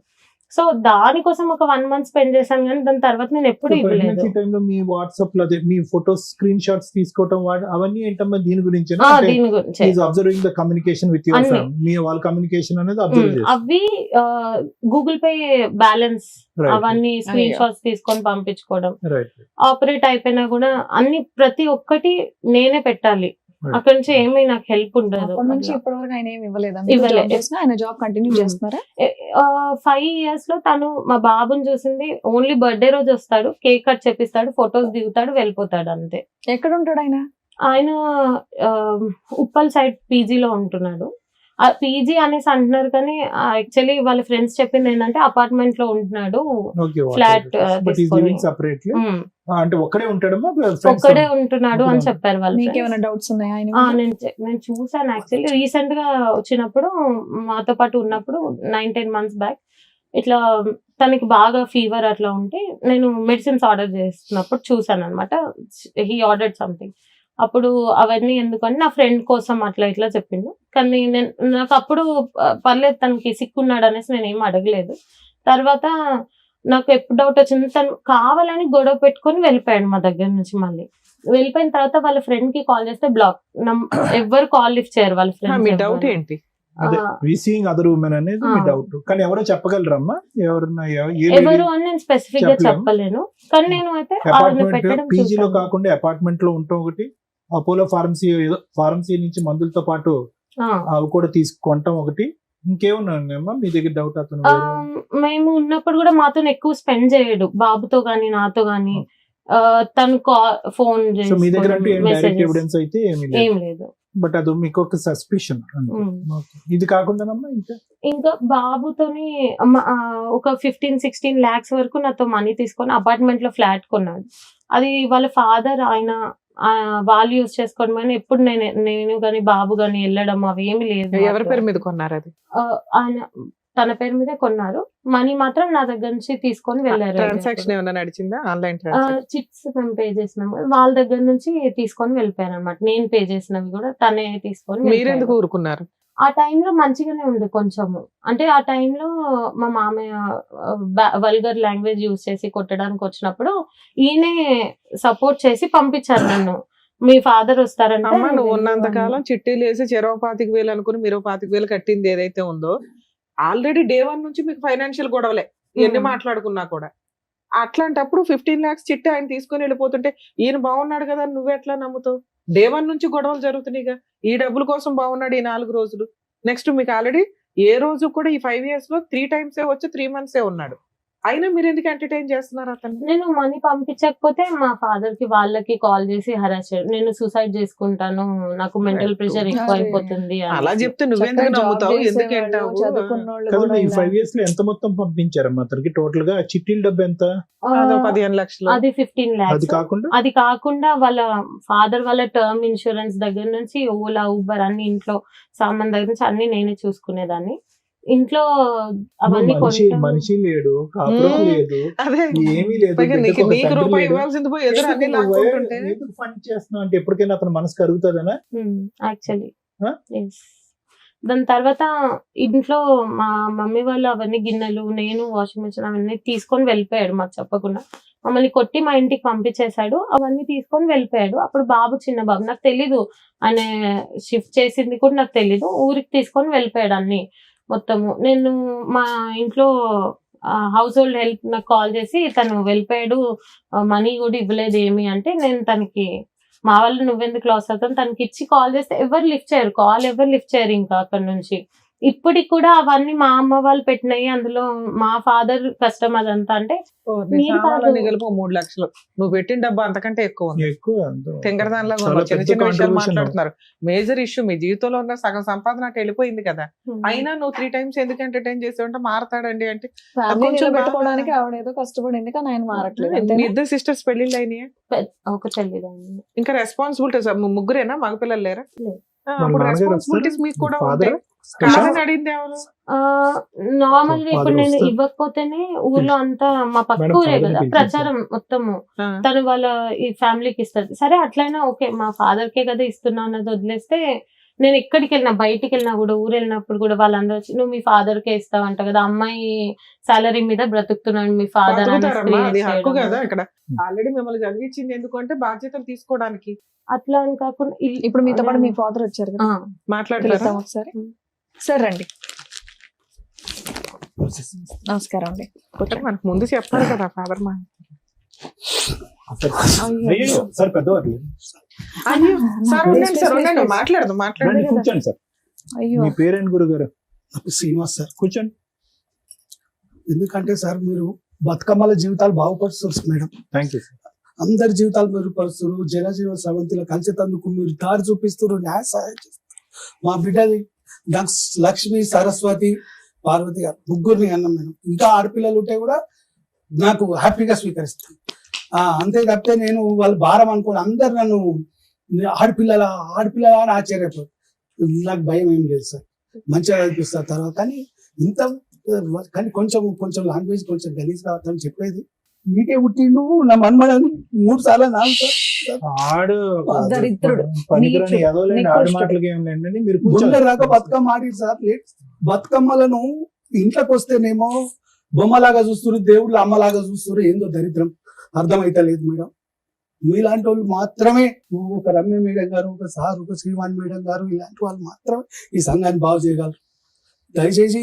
సో దానికోసం ఒక 1 month స్పెండ్ చేశాను, కానీ దాని తర్వాత నేను ఎప్పుడు ఇవ్వలేదు. ప్రెగ్నెన్సీ టైంలో మీ వాట్సాప్ లో అదే మీ ఫోటోస్ స్క్రీన్ షాట్స్ తీసుకోవటం అవన్నీ ఏంటమ్మా దీని గురించి? దీని గురించి observing the communication with your అన్ని. ఫ్యామిలీ, మీ వాళ్ళ కమ్యూనికేషన్ అనేది అబ్జర్వ్ చేస్తారు. అవి గూగుల్ పే బ్యాలెన్స్ అవన్నీ స్క్రీన్ షాట్స్ తీసుకొని పంపించుకోవడం. రైట్. ఆపరేట్ అయిపోయినా కూడా అన్ని ప్రతి ఒక్కటి నేనే పెట్టాలి. Right. అక్కడ నుంచి ఏమీ నాకు హెల్ప్ ఉండదు. అప్పటి నుంచి ఇప్పటి వరకు ఆయన ఏమి ఇవ్వలేదా? ఇవ్వలేదు. ఆయన జాబ్ కంటిన్యూ చేస్తున్నారా? 5 years లో తను మా బాబుని చూసింది ఓన్లీ బర్త్డే రోజు వస్తాడు, కేక్ కట్ చేపిస్తాడు, ఫొటోస్ దిగుతాడు, వెళ్ళిపోతాడు అంతే. ఎక్కడ ఉంటాడు ఆయన? ఆయన ఉప్పల్ సైడ్ పీజీలో ఉంటున్నాడు. పీజీ అనేసి అంటున్నారు, కానీ యాక్చువల్లీ వాళ్ళ ఫ్రెండ్స్ చెప్పింది ఏంటంటే అపార్ట్మెంట్ లో ఉంటున్నాడు, ఫ్లాట్ సెపరేట్లీ. అంటే ఒక్కడే ఉంటాడమ్మా? ఒక్కడే ఉంటున్నాడు అని చెప్పారు వాళ్ళు. మీకు ఏమైనా డౌట్స్ ఉన్నాయా ఆయన? నేను చూసాను యాక్చువల్లీ రీసెంట్ గా వచ్చినప్పుడు, మాతో పాటు ఉన్నప్పుడు 9-10 months బ్యాక్ ఇట్లా తనకి బాగా ఫీవర్ అట్లా ఉంటే నేను మెడిసిన్స్ ఆర్డర్ చేస్తున్నప్పుడు చూసాను అనమాట. He ordered something. అప్పుడు అవన్నీ ఎందుకంటే నా ఫ్రెండ్ కోసం అట్లా ఇట్లా చెప్పిండు, కానీ నాకు అప్పుడు పర్లేదు తనకి సిక్కున్నాడు అనేసి నేను ఏం అడగలేదు. తర్వాత నాకు ఎప్పుడు డౌట్ వచ్చింది, తను కావాలని గొడవ పెట్టుకొని వెళ్ళిపోయాడు మా దగ్గర నుంచి. మళ్ళీ వెళ్ళిపోయిన తర్వాత వాళ్ళ ఫ్రెండ్ కి కాల్ చేస్తే బ్లాక్, ఎవ్వరు కాల్ లిఫ్ట్ చేయరు వాళ్ళ మీ ఫ్రెండ్. డౌట్ ఏంటి? అదే సీయింగ్ అదర్ ఉమెన్ అనేది మీ డౌట్, కానీ ఎవరో చెప్పగలరమ్మా? ఎవరన్నా ఎవరు అని నేను స్పెసిఫిక్ గా చెప్పలేను, కానీ నేను అయితే అపార్ట్మెంట్ పీజీలో కాకుండా అపార్ట్మెంట్ లో ఉంటాం ఒకటి, అపోలో ఫార్మసీ ఏదో ఫార్మసీ నుంచి మందులతో పాటు అవి కూడా తీసుకుంటాం ఒకటి, ఇంకేమన్నా మీ దగ్గర డౌట్? అతను మేము ఉన్నప్పుడు కూడా మాతో ఎక్కువ స్పెండ్ చేయడు, బాబుతో గానీ నాతో గానీ. తను ఫోన్ సో మీ దగ్గర అంటే డైరెక్ట్ ఎవిడెన్స్ అయితే ఏం లేదు, బట్ అది మీకు ఒక సస్పిషన్. ఇది కాకుండా ఇంకా బాబుతోని ఒక 15-16 lakhs వరకు నాతో మనీ తీసుకొని అపార్ట్మెంట్ లో ఫ్లాట్ కొన్నాడు. అది వాళ్ళ ఫాదర్ ఆయన వాళ్ళు యూజ్ చేసుకోవడం, కానీ ఎప్పుడు నేను కానీ బాబు కానీ వెళ్ళడం అవి ఏమి లేదు. ఎవరి పేరు మీద కొన్నారు అది? ఆయన తన పేరు మీదే కొన్నారు, మనీ మాత్రం నా దగ్గర నుంచి తీసుకొని వెళ్ళారు. ట్రాన్సాక్షన్ ఏమైనా నడిచిందా? ఆన్లైన్ చిట్స్ మేము పే చేసినాము, వాళ్ళ దగ్గర నుంచి తీసుకొని వెళ్ళిపోయారు అనమాట. నేను పే చేసినవి కూడా తనే తీసుకొని. మీరెందుకు ఊరుకున్నారు? ఆ టైంలో మంచిగానే ఉంది కొంచెము, అంటే ఆ టైంలో మా మామయ్య వల్గర్ లాంగ్వేజ్ యూజ్ చేసి కొట్టడానికి వచ్చినప్పుడు ఈయనే సపోర్ట్ చేసి పంపించారు నన్ను. మీ ఫాదర్ వస్తారంటే. అమ్మా, నువ్వు ఉన్నంత కాలం చిట్టీలు వేసి 25,000 అనుకుని మీరు 25,000 కట్టింది ఏదైతే ఉందో, ఆల్రెడీ డే 1 నుంచి మీకు ఫైనాన్షియల్ గొడవలే ఎన్ని మాట్లాడుకున్నా కూడా. అట్లాంటప్పుడు 15 lakhs చిట్టి ఆయన తీసుకుని వెళ్ళిపోతుంటే ఈయన బాగున్నాడు కదా నువ్వు ఎట్లా నమ్ముతావు? డే 1 నుంచి గొడవలు జరుగుతున్నాయిగా. ఈ డబ్బుల కోసం బాగున్నాడు ఈ 4 రోజులు. నెక్స్ట్ మీకు ఆల్రెడీ ఏ రోజు కూడా ఈ 5 years లో 3 times వచ్చి 3 months ఉన్నాడు. అయినా మీరు ఎందుకు ఎంటర్టైన్ చేస్తున్నారు అతను? నేను మనీ పంపించకపోతే మా ఫాదర్ కి వాళ్ళకి కాల్ చేసి హరాస్ చేయడం, నేను సూసైడ్ చేసుకుంటాను, నాకు మెంటల్ ప్రెషర్ ఎక్కువ అరే. అయిపోతుంది అలా అనేసి. చెప్తే నువ్వెందుకు నమ్ముతావు, ఎందుకు అంటావు? కదా ఈ 5 years లో ఎంత మొత్తం పంపించారమ్మా అతనికి టోటల్ గా? చిట్టీల డబ్బు ఎంత? అదో 15 లక్షలు. అది 15 అది lakhs. కాకుండా అది కాకుండా వాళ్ళ ఫాదర్ వాళ్ళ టర్మ్ ఇన్సూరెన్స్ దగ్గర నుంచి ఓలా ఊబర్ అన్ని ఇంట్లో సామాన్ దగ్గర నుంచి అన్ని నేనే చూసుకునేదాన్ని. ఇంట్లో అవన్నీ మనిషి లేడు, కాపురం లేదు, అదే ఏమీ లేదు, పైగా బిడ్డకు ఒక నీకు తండ్రి రూపాయి లేడు. ఇవ్వాల్సింది పోయి ఎదురు అన్ని లాక్కుంటుంటే ఎందుకు ఫండ్ చేస్తున్నావు అంటే ఎప్పటికైనా అతను మనసు కరుగుతుందనా? Actually Huh? దాని తర్వాత ఇంట్లో మా మమ్మీ వాళ్ళు అవన్నీ గిన్నెలు, నేను వాషింగ్ మెషిన్ అవన్నీ తీసుకొని వెళ్ళిపోయాడు మాకు చెప్పకుండా. మమ్మల్ని కొట్టి మా ఇంటికి పంపించేశాడు, అవన్నీ తీసుకొని వెళ్ళిపోయాడు. అప్పుడు బాబు చిన్న బాబు, నాకు తెలీదు ఆయన షిఫ్ట్ చేసింది కూడా నాకు తెలీదు. ఊరికి తీసుకొని వెళ్ళిపోయాడు అన్ని మొత్తము. నేను మా ఇంట్లో హౌస్ హోల్డ్ హెల్ప్ నాకు కాల్ చేసి తను వెళ్ళిపోయాడు, మనీ కూడా ఇవ్వలేదు ఏమి అంటే, నేను తనకి మా వాళ్ళు నువ్వెందుకు లాస్ అవుతాను తనకి ఇచ్చి కాల్ చేస్తే ఎవరు లిఫ్ట్ చేయరు, కాల్ ఎవరు లిఫ్ట్ చేయరు ఇంకా అక్కడ నుంచి. ఇప్పటికి కూడా అవన్నీ మా అమ్మ వాళ్ళు పెట్టినాయి, అందులో మా ఫాదర్ కష్టం అదంతా. అంటే మీరు కాదు. గెలుపు 3 లక్షలు నువ్వు పెట్టిన డబ్బు అంతకంటే ఎక్కువ ఉంది. ఎక్కువ తింగరదానిలాగా చాలా ఉన్నారు. చిన్న పెద్ద చిన్న విషయాలు contribution. మాట్లాడుతున్నారు. మేజర్ ఇష్యూ మీ జీవితంలో ఉన్న సగం సంపాదన అటు వెళ్ళిపోయింది కదా. అయినా నువ్వు 3 times ఎందుకు ఎంటర్టైన్ చేసావంటే మారతాడండి అంటే ఫ్యామిలీ కొంచెం నిలబెట్టుకోవడానికి ఆవిడ ఏదో కష్టపడింది కానీ ఆయన మారట్లేదు మీ అంతేనా? ఇద్దరు సిస్టర్స్ పెళ్లిళ్ళు అయినాయి, ఒక చెల్లిదండి. ఇంకా రెస్పాన్సిబిలిటీస్ ముగ్గురేనా, మగపిల్లలు లేరా? లేదు. అప్పుడు నాన్నగారు రెస్పాన్సిబిలిటీస్ వస్తారా? మీకు కూడా Father? ఉంటాయి. కాదని అడిగింది ఎవరు? నార్మల్ గా ఇప్పుడు Father నేను వస్తారు. ఇవ్వకపోతేనే ఊర్లో అంతా మా పక్క Madam, ఊరే father కదా పిలిచారు. ప్రచారం మొత్తము, ఆ, తను వాళ్ళ ఈ ఫ్యామిలీకి ఇస్తుంది. సరే అట్లయినా ఓకే, మా ఫాదర్ కే కదా ఇస్తున్నా అన్నది వదిలేస్తే, నేను ఎక్కడికి వెళ్ళినా బయటికి వెళ్ళినా కూడా, ఊరు వెళ్ళినప్పుడు కూడా వాళ్ళందరూ వచ్చి నువ్వు మీ ఫాదర్ కే ఇస్తావంట కదా, అమ్మాయి సాలరీ మీద బ్రతుకుతున్నాడు మీ ఫాదర్ బతుకుతారమ్మా, అది హక్కు కదా. ఇక్కడ ఆల్రెడీ మిమ్మల్ని చదివించింది ఎందుకంటే బాధ్యతలు తీసుకోవడానికి. అట్లా అని కాకుండా ఇప్పుడు మీతో పాటు మీ ఫాదర్ వచ్చారు కదా, మాట్లాడతారా? పిలుద్దాం ఒకసారి. సార్ రండి. నమస్కారం అండి. మనకు ముందు చెప్పారు కదా ఫాదర్ మా. అయ్యో సార్ పెద్దవారు అయ్యో సార్ ఉండండి, Please, సార్ please, ఉండండి, please. మాట్లాడదు మాట్లాడండి. రండి, కూర్చోండి సార్. అయ్యో మీ పేరేంటి గురుగారు? శ్రీనివాస్ సార్. కూర్చోండి. ఎందుకంటే సార్ మీరు బతుకమ్మల జీవితాలు బాగుపరుస్తారు మేడం, థ్యాంక్ యూ సార్. అందరి జీవితాలు మెరుగుపరుస్తారు, జనజీవ సవంతిలో కలిసేటందుకు మీరు దారి చూపిస్తారు, న్యాయ సహాయం చేస్తారు. మా బిడ్డది లక్ష్మి, సరస్వతి, పార్వతి గారు ముగ్గురిని అన్నాం నేను. ఇంకా ఆడపిల్లలు ఉంటే కూడా నాకు హ్యాపీగా స్వీకరిస్తాను. అంతే తప్పితే నేను వాళ్ళు భారం అనుకోని అందరు నన్ను ఆడపిల్లల అని ఆశ్చర్యపోతారు. నాకు భయం ఏం లేదు సార్, మంచిగా అనిపిస్తారు తర్వాత. కానీ ఇంత కానీ కొంచెం లాంగ్వేజ్ కొంచెం గలీజ్ కావద్దని చెప్పేది. నీకే పుట్టిండు నా మన్మడని 3 సార్లు 4 సార్లు ఆడు దరిద్రుడు. పనికిరాని నీచు. ఎదవలేండి, నీకు ఆడు ఇష్టం. మాటలకి ఏం లేండి. మీరు గుండె కూర్చోండి. రాక బతుకమ్మ ఆడి సార్. బతుకమ్మలను ఇంట్లోకి వస్తేనేమో బొమ్మలాగా చూస్తారు, దేవుళ్ళు అమ్మలాగా చూస్తారు. ఏందో దరిద్రం అర్థమైతే లేదు మేడం. మీలాంటి వాళ్ళు మాత్రమే, ఒక రమ్య మేడం గారు, ఒక సార్, ఒక శ్రీవాణి మేడం గారు, ఇలాంటి వాళ్ళు మాత్రమే ఈ సంఘాన్ని బాగు చేయగలరు. దయచేసి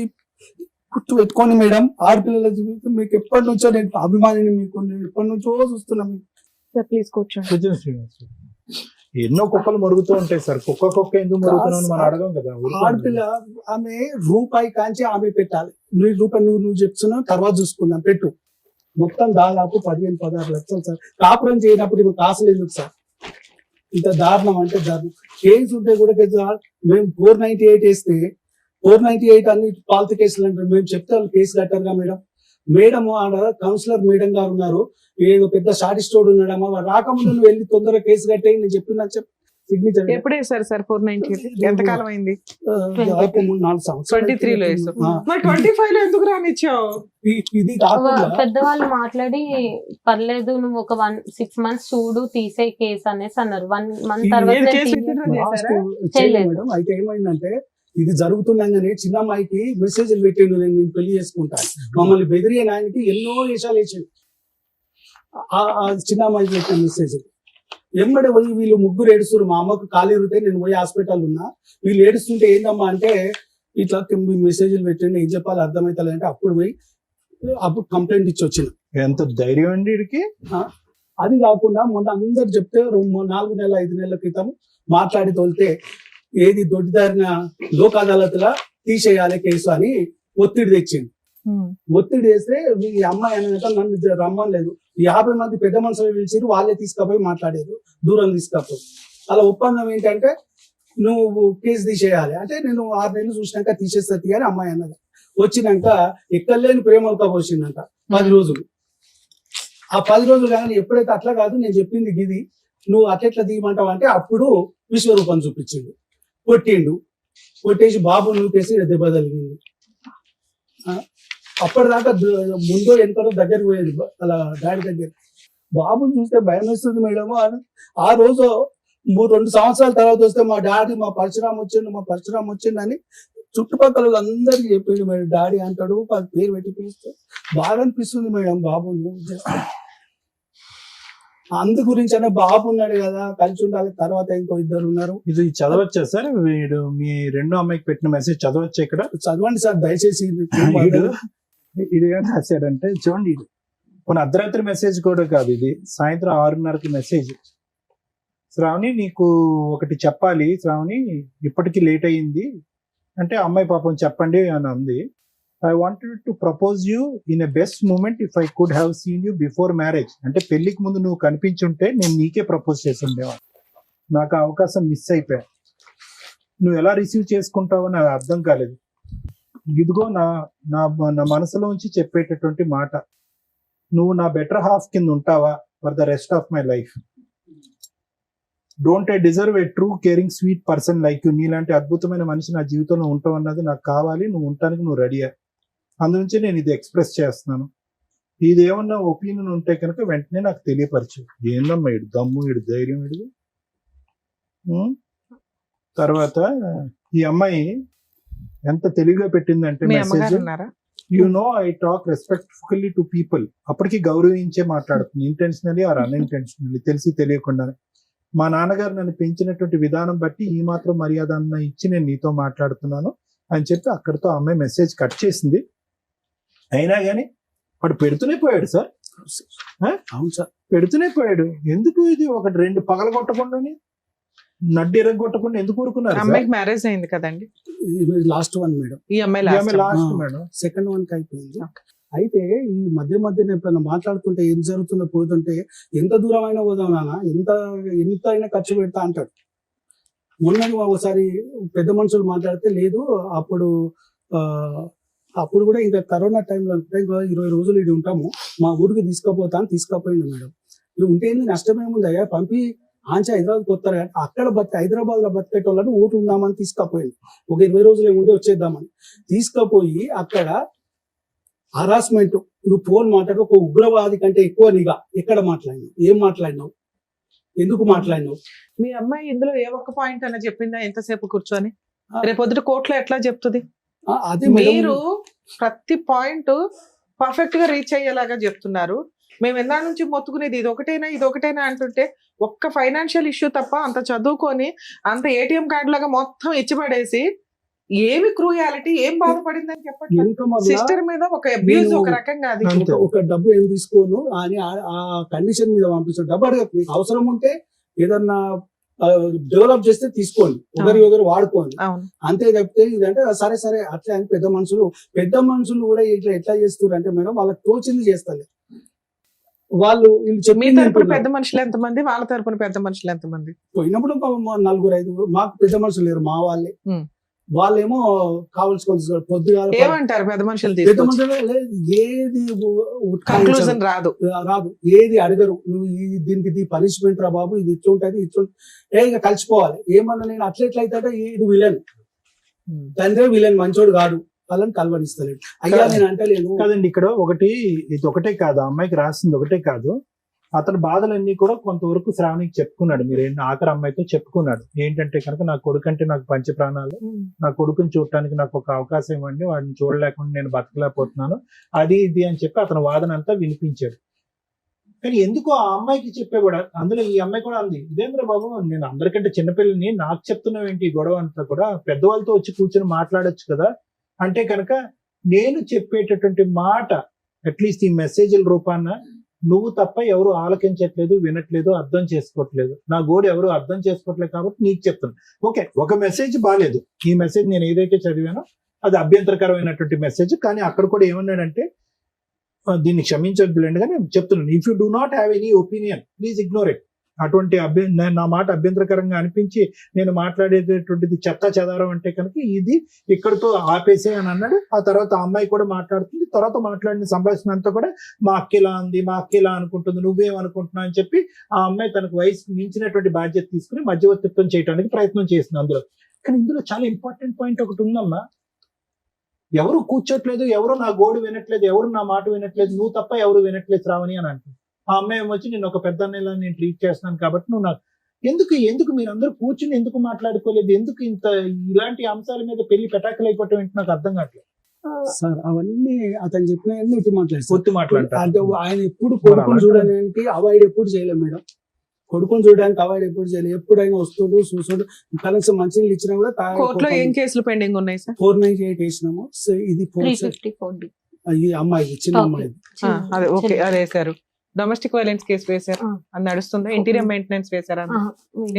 గుర్తు పెట్టుకోండి మేడం. ఆడపిల్లల జీవితం మీకు ఎప్పటి నుంచో నేను అభిమానిని, మీకు నేను ఎప్పటి నుంచో చూస్తున్నా. మీకు సార్ ప్లీజ్ కూర్చోండి. కూర్చోండి శ్రీనివాస్ గారు. ఎన్నో కుక్కలు మరుగుతూ ఉంటాయి సార్, కుక్క ఎందుకు మరుగుతున్నావు మనం అడగం కదా. ఆడపిల్ల ఆమె రూపాయి కాంచి ఆమె పెట్టాలి. నువ్వు చెప్తున్నావు, తర్వాత చూసుకుందాం, పెట్టు. మొత్తం దాదాపు 15-16 లక్షలు సార్. కాపురం చేయనప్పుడు ఇప్పుడు కాసులు ఎందుకు సార్? ఇంత దారుణం అంటే దారుణం. కేసు ఉంటే కూడా మేము 498 వేస్తే 498 అన్ని పాలతీ కేసులు అంటారు. మేము చెప్తే వాళ్ళు కేసు కట్టారుగా మేడం. మేడం ఆడ కౌన్సిలర్ మేడం గారు ఉన్నారు, ఏదో పెద్ద షార్టిస్టోడ్ ఉన్నాడమ్మా, వాడు రాకముందు నువ్వు వెళ్ళి తొందరగా కేసు కట్టేయి నేను చెప్పిన సిగ్నేచర్. ఎప్పుడే సార్ 498 ఎంతకాలం అయింది? 4 సంవత్సరాలు 23 లో వేసావు. మరి 25 లో ఎందుకు రానిచ్చావు? ఇది కాకుండా పెద్దవాళ్ళు మాట్లాడి పర్లేదు నువ్వు ఒక 6 months చూడు తీసే కేసు అనేసి అన్నారు. 1 month తర్వాత ఏం నేను కేసు తీయలేదు. పెట్టిండ్రు లాస్ట్ చేశారా? చేయలేదు మేడం. అయితే ఏమైందంటే ఇది జరుగుతుండగానే చిన్న అమ్మాయికి మెసేజ్లు పెట్టిండు, నేను పెళ్లి చేసుకుంటాను మమ్మల్ని బెదిరియే ఆయనకి ఎన్నో వేషాలు వేసాడు. ఆ చిన్న అమ్మాయికి పెట్టిన మెసేజ్ ఎమ్మడే పోయి వీళ్ళు ముగ్గురు ఏడుస్తారు. మా అమ్మకు కాలు ఎరిగితే నేను పోయి హాస్పిటల్ ఉన్నా, వీళ్ళు ఏడుస్తుంటే ఏందమ్మా అంటే ఇట్లా మెసేజ్లు పెట్టండి, ఏం చెప్పాలి అర్థమవుతలే అంటే అప్పుడు కంప్లైంట్ ఇచ్చి వచ్చిన. ఎంత ధైర్యం అండి వీడికి. అది కాకుండా మొన్న అందరు చెప్తే 4 నెలల 5 నెలల క్రితం మాట్లాడి తోలితే ఏది దొడ్డిదారిన లోక్ అదాలత్లా తీసేయాలి కేసు అని ఒత్తిడి తెచ్చింది. ఒత్తిడి వేస్తే ఈ అమ్మాయి అనేది నన్ను రమ్మలేదు 50 మంది పెద్ద మనుషులు పిలిచిరు, వాళ్ళే తీసుకుపోయి మాట్లాడారు, దూరం తీసుకపోయి. అలా ఒప్పందం ఏంటంటే నువ్వు కేసు తీసేయాలి అంటే నేను 6 నెలలు చూసినాక తీసేస్తుంది అని అమ్మాయి అన్నది. వచ్చినాక ఎక్కలేని ప్రేమలతో పోసిందంట 10 రోజులు. ఆ 10 రోజులు కానీ ఎప్పుడైతే అట్లా కాదు నేను చెప్పింది గిది, నువ్వు అట్లెట్లా తీయమంటావు అంటే అప్పుడు విశ్వరూపం చూపించిండు, కొట్టేసి బాబు నూకేసి దెబ్బ తగిలింది. అప్పటిదాకా ముందో ఎంతలో దగ్గరికి పోయేది అలా డాడీ దగ్గర. బాబుని చూస్తే భయం వేస్తుంది మేడం. ఆ రోజు 2 సంవత్సరాల తర్వాత వస్తే మా డాడీ మా పరశురామ్ వచ్చిండు అని చుట్టుపక్కల అందరికి చెప్పిండు మేడం. డాడీ అంటాడు, పేరు పెట్టి పిలుస్తే బాగా అనిపిస్తుంది మేడం బాబుని. అందు గురించి అనే బాబు ఉన్నాడు కదా, కలిసి ఉండాలి. తర్వాత ఇంకో 2 ఉన్నారు. ఇది చదవచ్చా సార్? వీడు మీ రెండో అమ్మాయికి పెట్టిన మెసేజ్ చదవచ్చా ఇక్కడ? చదవండి సార్ దయచేసి. ఇది ఏం రాశాడంటే చూడండి, ఇది కొన్ని అర్ధరాత్రి మెసేజ్ కూడా కాదు, ఇది సాయంత్రం 6:30కి మెసేజ్. శ్రావణి నీకు ఒకటి చెప్పాలి శ్రావణి, ఇప్పటికీ లేట్ అయ్యింది అంటే అమ్మాయి పాపం చెప్పండి అని అంది. I wanted to propose you in a best moment if I could have seen you before marriage. అంటే పెళ్లికి ముందు నువ్వు కనిపించుంటే నేను నీకే ప్రపోజ్ చేసి ఉండేవాడు. నాకు ఆ అవకాశం మిస్ అయిపోయా. నువ్వు ఎలా రిసీవ్ చేసుకుంటావో నాకు అర్థం కాలేదు. ఇదిగో నా నా నా మనసులోంచి చెప్పేటటువంటి మాట, నువ్వు నా బెటర్ హాఫ్ కింద ఉంటావా for the rest of my life. Don't I deserve A true caring sweet person like you. నీలాంటి అద్భుతమైన మనిషి నా జీవితంలో ఉంటావు అన్నది నాకు కావాలి. నువ్వు ఉండటానికి నువ్వు రెడీయా. అందునుంచి నేను ఇది ఎక్స్ప్రెస్ చేస్తున్నాను. ఇది ఏమన్నా ఒపీనియన్ ఉంటే కనుక వెంటనే నాకు తెలియపరచు. ఏందమ్మా ఇడు దమ్ము, ఇడు ధైర్యం, ఇడు. తర్వాత ఈ అమ్మాయి ఎంత తెలివిగా పెట్టిందంటే message, you know I talk respectfully to people. అప్పటికి గౌరవించే మాట్లాడుతుంది, ఇంటెన్షనలీ ఆర్ అన్ఇంటెన్షనలీ, తెలిసి తెలియకుండా. మా నాన్నగారు నన్ను పెంచినటువంటి విధానం బట్టి ఈ మాత్రం మర్యాద అన్న ఇచ్చి నేను నీతో మాట్లాడుతున్నాను అని చెప్పి అక్కడితో అమ్మాయి మెసేజ్ కట్ చేసింది. అయినా కానీ వాడు పెడుతూనే పోయాడు సార్. అవును సార్, పెడుతూనే పోయాడు. ఎందుకు ఇది 1-2 పగలగొట్టకుండాని నడ్డి ఎరగొట్టకుండా ఎందుకు ఊరుకున్నారు? అమ్మాయికి మ్యారేజ్ అయింది కదండి, లాస్ట్ వన్ మేడం. ఈ అమ్మాయి లాస్ట్ మేడం, సెకండ్ వన్ కి అయిపోయింది. అయితే ఈ మధ్యన ఎప్పుడైనా మాట్లాడుతుంటే ఏం జరుగుతుందో పోతుంటే ఎంత దూరం అయినా పోదాం నాన్న, ఎంత అయినా ఖర్చు పెడతా అంటాడు. మొన్నని ఒకసారి పెద్ద మనుషులు మాట్లాడితే లేదు, అప్పుడు కూడా ఇంకా కరోనా టైంలో ఇంకా 20 రోజులు ఇది ఉంటాము, మా ఊరికి తీసుకుపోయింది మేడం. ఇవి ఉంటే నష్టమేముంది అయ్యా, పంపి ఆంచి హైదరాబాద్ పోతారు కానీ అక్కడ హైదరాబాద్ లో బతికేటోళ్ళని ఊరు ఉందామని తీసుకుపోయింది. ఒక 20 రోజులు ఏముంటే వచ్చేద్దామని తీసుకుపోయి అక్కడ హరాస్మెంట్, నువ్వు ఫోన్ మాట్లాడు, ఒక ఉగ్రవాది కంటే ఎక్కువ నిఘా. ఎక్కడ మాట్లాడినావు, ఏం మాట్లాడినావు, ఎందుకు మాట్లాడినావు? మీ అమ్మాయి ఇందులో ఏ ఒక్క పాయింట్ అన్న చెప్పిందా ఎంతసేపు కూర్చొని? రేపొద్దుట కోర్టులో ఎట్లా చెప్తుంది? అదే మీరు ప్రతి పాయింట్ పర్ఫెక్ట్ గా రీచ్ అయ్యేలాగా చెప్తున్నారు. మేము ఎందా నుంచి మొత్తుకునేది ఇది ఒకటేనా అంటుంటే ఒక్క ఫైనాన్షియల్ ఇష్యూ తప్ప అంత చదువుకొని అంత ఏటీఎం కార్డు లాగా మొత్తం ఇచ్చిపడేసి ఏమి క్రూయాలిటీ, ఏం బాధపడిందని చెప్పండి. సిస్టర్ మీద ఒక అబ్యూజ్ ఒక రకంగా, అది ఒక డబ్బు ఏం తీసుకోను అని ఆ కండిషన్ మీద పంపిస్తాను. డబ్బు అడగ, అవసరం ఉంటే ఏదన్నా డెవలప్ చేస్తే తీసుకోండి, ఒకరు వాడుకోండి, అంతే తప్పితే ఇదంటే సరే అట్లా అని పెద్ద మనుషులు కూడా ఇట్లా ఎట్లా చేస్తారు అంటే మేడం వాళ్ళకి తోచింది చేస్తారు. వాళ్ళు మీ తరపున పెద్ద మనుషులు ఎంతమంది, వాళ్ళ తరపున పెద్ద మనుషులు ఎంతమంది? పోయినప్పుడు 4-5 మాకు పెద్ద మనుషులు లేరు, మా వాళ్ళేమో కావాల్సిన పొద్దుగా ఏమంటారు పెద్ద మనుషులు? ఏది కన్క్లూజన్ రాదు, ఏది అడగరు. నువ్వు దీనికి పనిష్మెంట్ రా బాబు, ఇది ఇట్లుంటది ఇక కలిసిపోవాలి. ఏమన్నా నేను అట్లెట్లయితే ఇది విలన్, తండ్రి విలన్, మంచోడు కాదు, వాళ్ళని కలవనిస్తలేడు. అయ్యా నేను అంటలేను కదండి. ఇక్కడ ఇది ఒకటే కాదు, అమ్మాయికి రాసింది ఒకటే కాదు, అతని బాధలన్నీ కూడా కొంతవరకు శ్రావణికి చెప్పుకున్నాడు. మీరు ఆఖరి అమ్మాయితో చెప్పుకున్నాడు. ఏంటంటే కనుక నా కొడుకు అంటే నాకు పంచ ప్రాణాలు, నా కొడుకుని చూడటానికి నాకు ఒక అవకాశం ఇవ్వండి, వాడిని చూడలేకుండా నేను బతకలేకపోతున్నాను, అది ఇది అని చెప్పి అతని వాదన అంతా వినిపించాడు. కానీ ఎందుకు ఆ అమ్మాయికి చెప్పేవాడు? అందులో ఈ అమ్మాయి కూడా అంది, ఇదేంద్ర బాబు నేను అందరికంటే చిన్నపిల్లని నాకు చెప్తున్నావు ఏంటి ఈ గొడవ అంతా కూడా, పెద్దవాళ్ళతో వచ్చి కూర్చొని మాట్లాడొచ్చు కదా అంటే కనుక నేను చెప్పేటటువంటి మాట అట్లీస్ట్ ఈ మెసేజ్ల రూపాన నువ్వు తప్ప ఎవరు ఆలకించట్లేదు, వినట్లేదు, అర్థం చేసుకోవట్లేదు, నా గోడు ఎవరు అర్థం చేసుకోవట్లేదు కాబట్టి నీకు చెప్తాను. ఓకే, ఒక మెసేజ్ బాగాలేదు, ఈ మెసేజ్ నేను ఏదైతే చదివానో అది అభ్యంతరకరమైనటువంటి మెసేజ్. కానీ అక్కడ కూడా ఏమన్నాడంటే దీన్ని క్షమించద్దులేండి, కానీ చెప్తున్నాను, if you do not have any opinion please ignore it. అటువంటి నా మాట అభ్యంతరకరంగా అనిపించి నేను మాట్లాడేటటువంటిది చెత్త చెదారం అంటే కనుక ఇది ఇక్కడతో ఆపేసే అని అన్నాడు. ఆ తర్వాత ఆ అమ్మాయి కూడా మాట్లాడుతుంది. తర్వాత మాట్లాడిన సంభాషణ అంతా కూడా మా అక్కిలా ఉంది, మా అక్కిలా అనుకుంటుంది, నువ్వేమనుకుంటున్నావు అని చెప్పి ఆ అమ్మాయి తనకు వయసు మించినటువంటి బాధ్యత తీసుకుని మధ్యవర్తిత్వం చేయడానికి ప్రయత్నం చేసింది అందులో. కానీ ఇందులో చాలా ఇంపార్టెంట్ పాయింట్ ఒకటి ఉందమ్మా, ఎవరు కూర్చోట్లేదు, ఎవరు నా గోడు వినట్లేదు, ఎవరు నా మాట వినట్లేదు, నువ్వు తప్ప ఎవరు వినట్లేదు శ్రావణి అని అంటుంది. ఆ అమ్మాయి వచ్చి నేను ఒక పెద్ద అన్నయ్యలా నేను ట్రీట్ చేస్తున్నాను కాబట్టి నువ్వు నాకు ఎందుకు మీరు అందరూ కూర్చుని ఎందుకు మాట్లాడుకోలేదు, ఎందుకు ఇంత ఇలాంటి అంశాల మీద పెళ్లి పెటాకులు అయిపోవటం ఏంటి నాకు అర్థం కావట్లేదు. సార్ అవన్నీ అతను చెప్పిన ఒత్తి మాట్లాడు ఒత్తి మాట్లాడతారు. అంటే ఆయన ఎప్పుడు కొడుకుని చూడడానికి అవాయిడ్ ఎప్పుడు చేయలేదు మేడం. కొడుకుని చూడడానికి అవాయిడ్ ఎప్పుడు చేయలేదు. ఎప్పుడైనా వస్తుడు చూసుడు కనీసం మంచినీళ్ళు ఇచ్చినా కూడా కోర్టులో ఏం కేసులు పెండింగ్ ఉన్నాయి సార్? 498 వేసినాము. సో ఇది 354D. ఇది అమ్మాయి చిన్న అమ్మాయి. అదే ఓకే, అది వేశారు. డొమెస్టిక్ వైలెన్స్ కేసు వేశారు, అది నడుస్తుందా? ఇంటీరియర్ మెయింటెనెన్స్ వేశారా?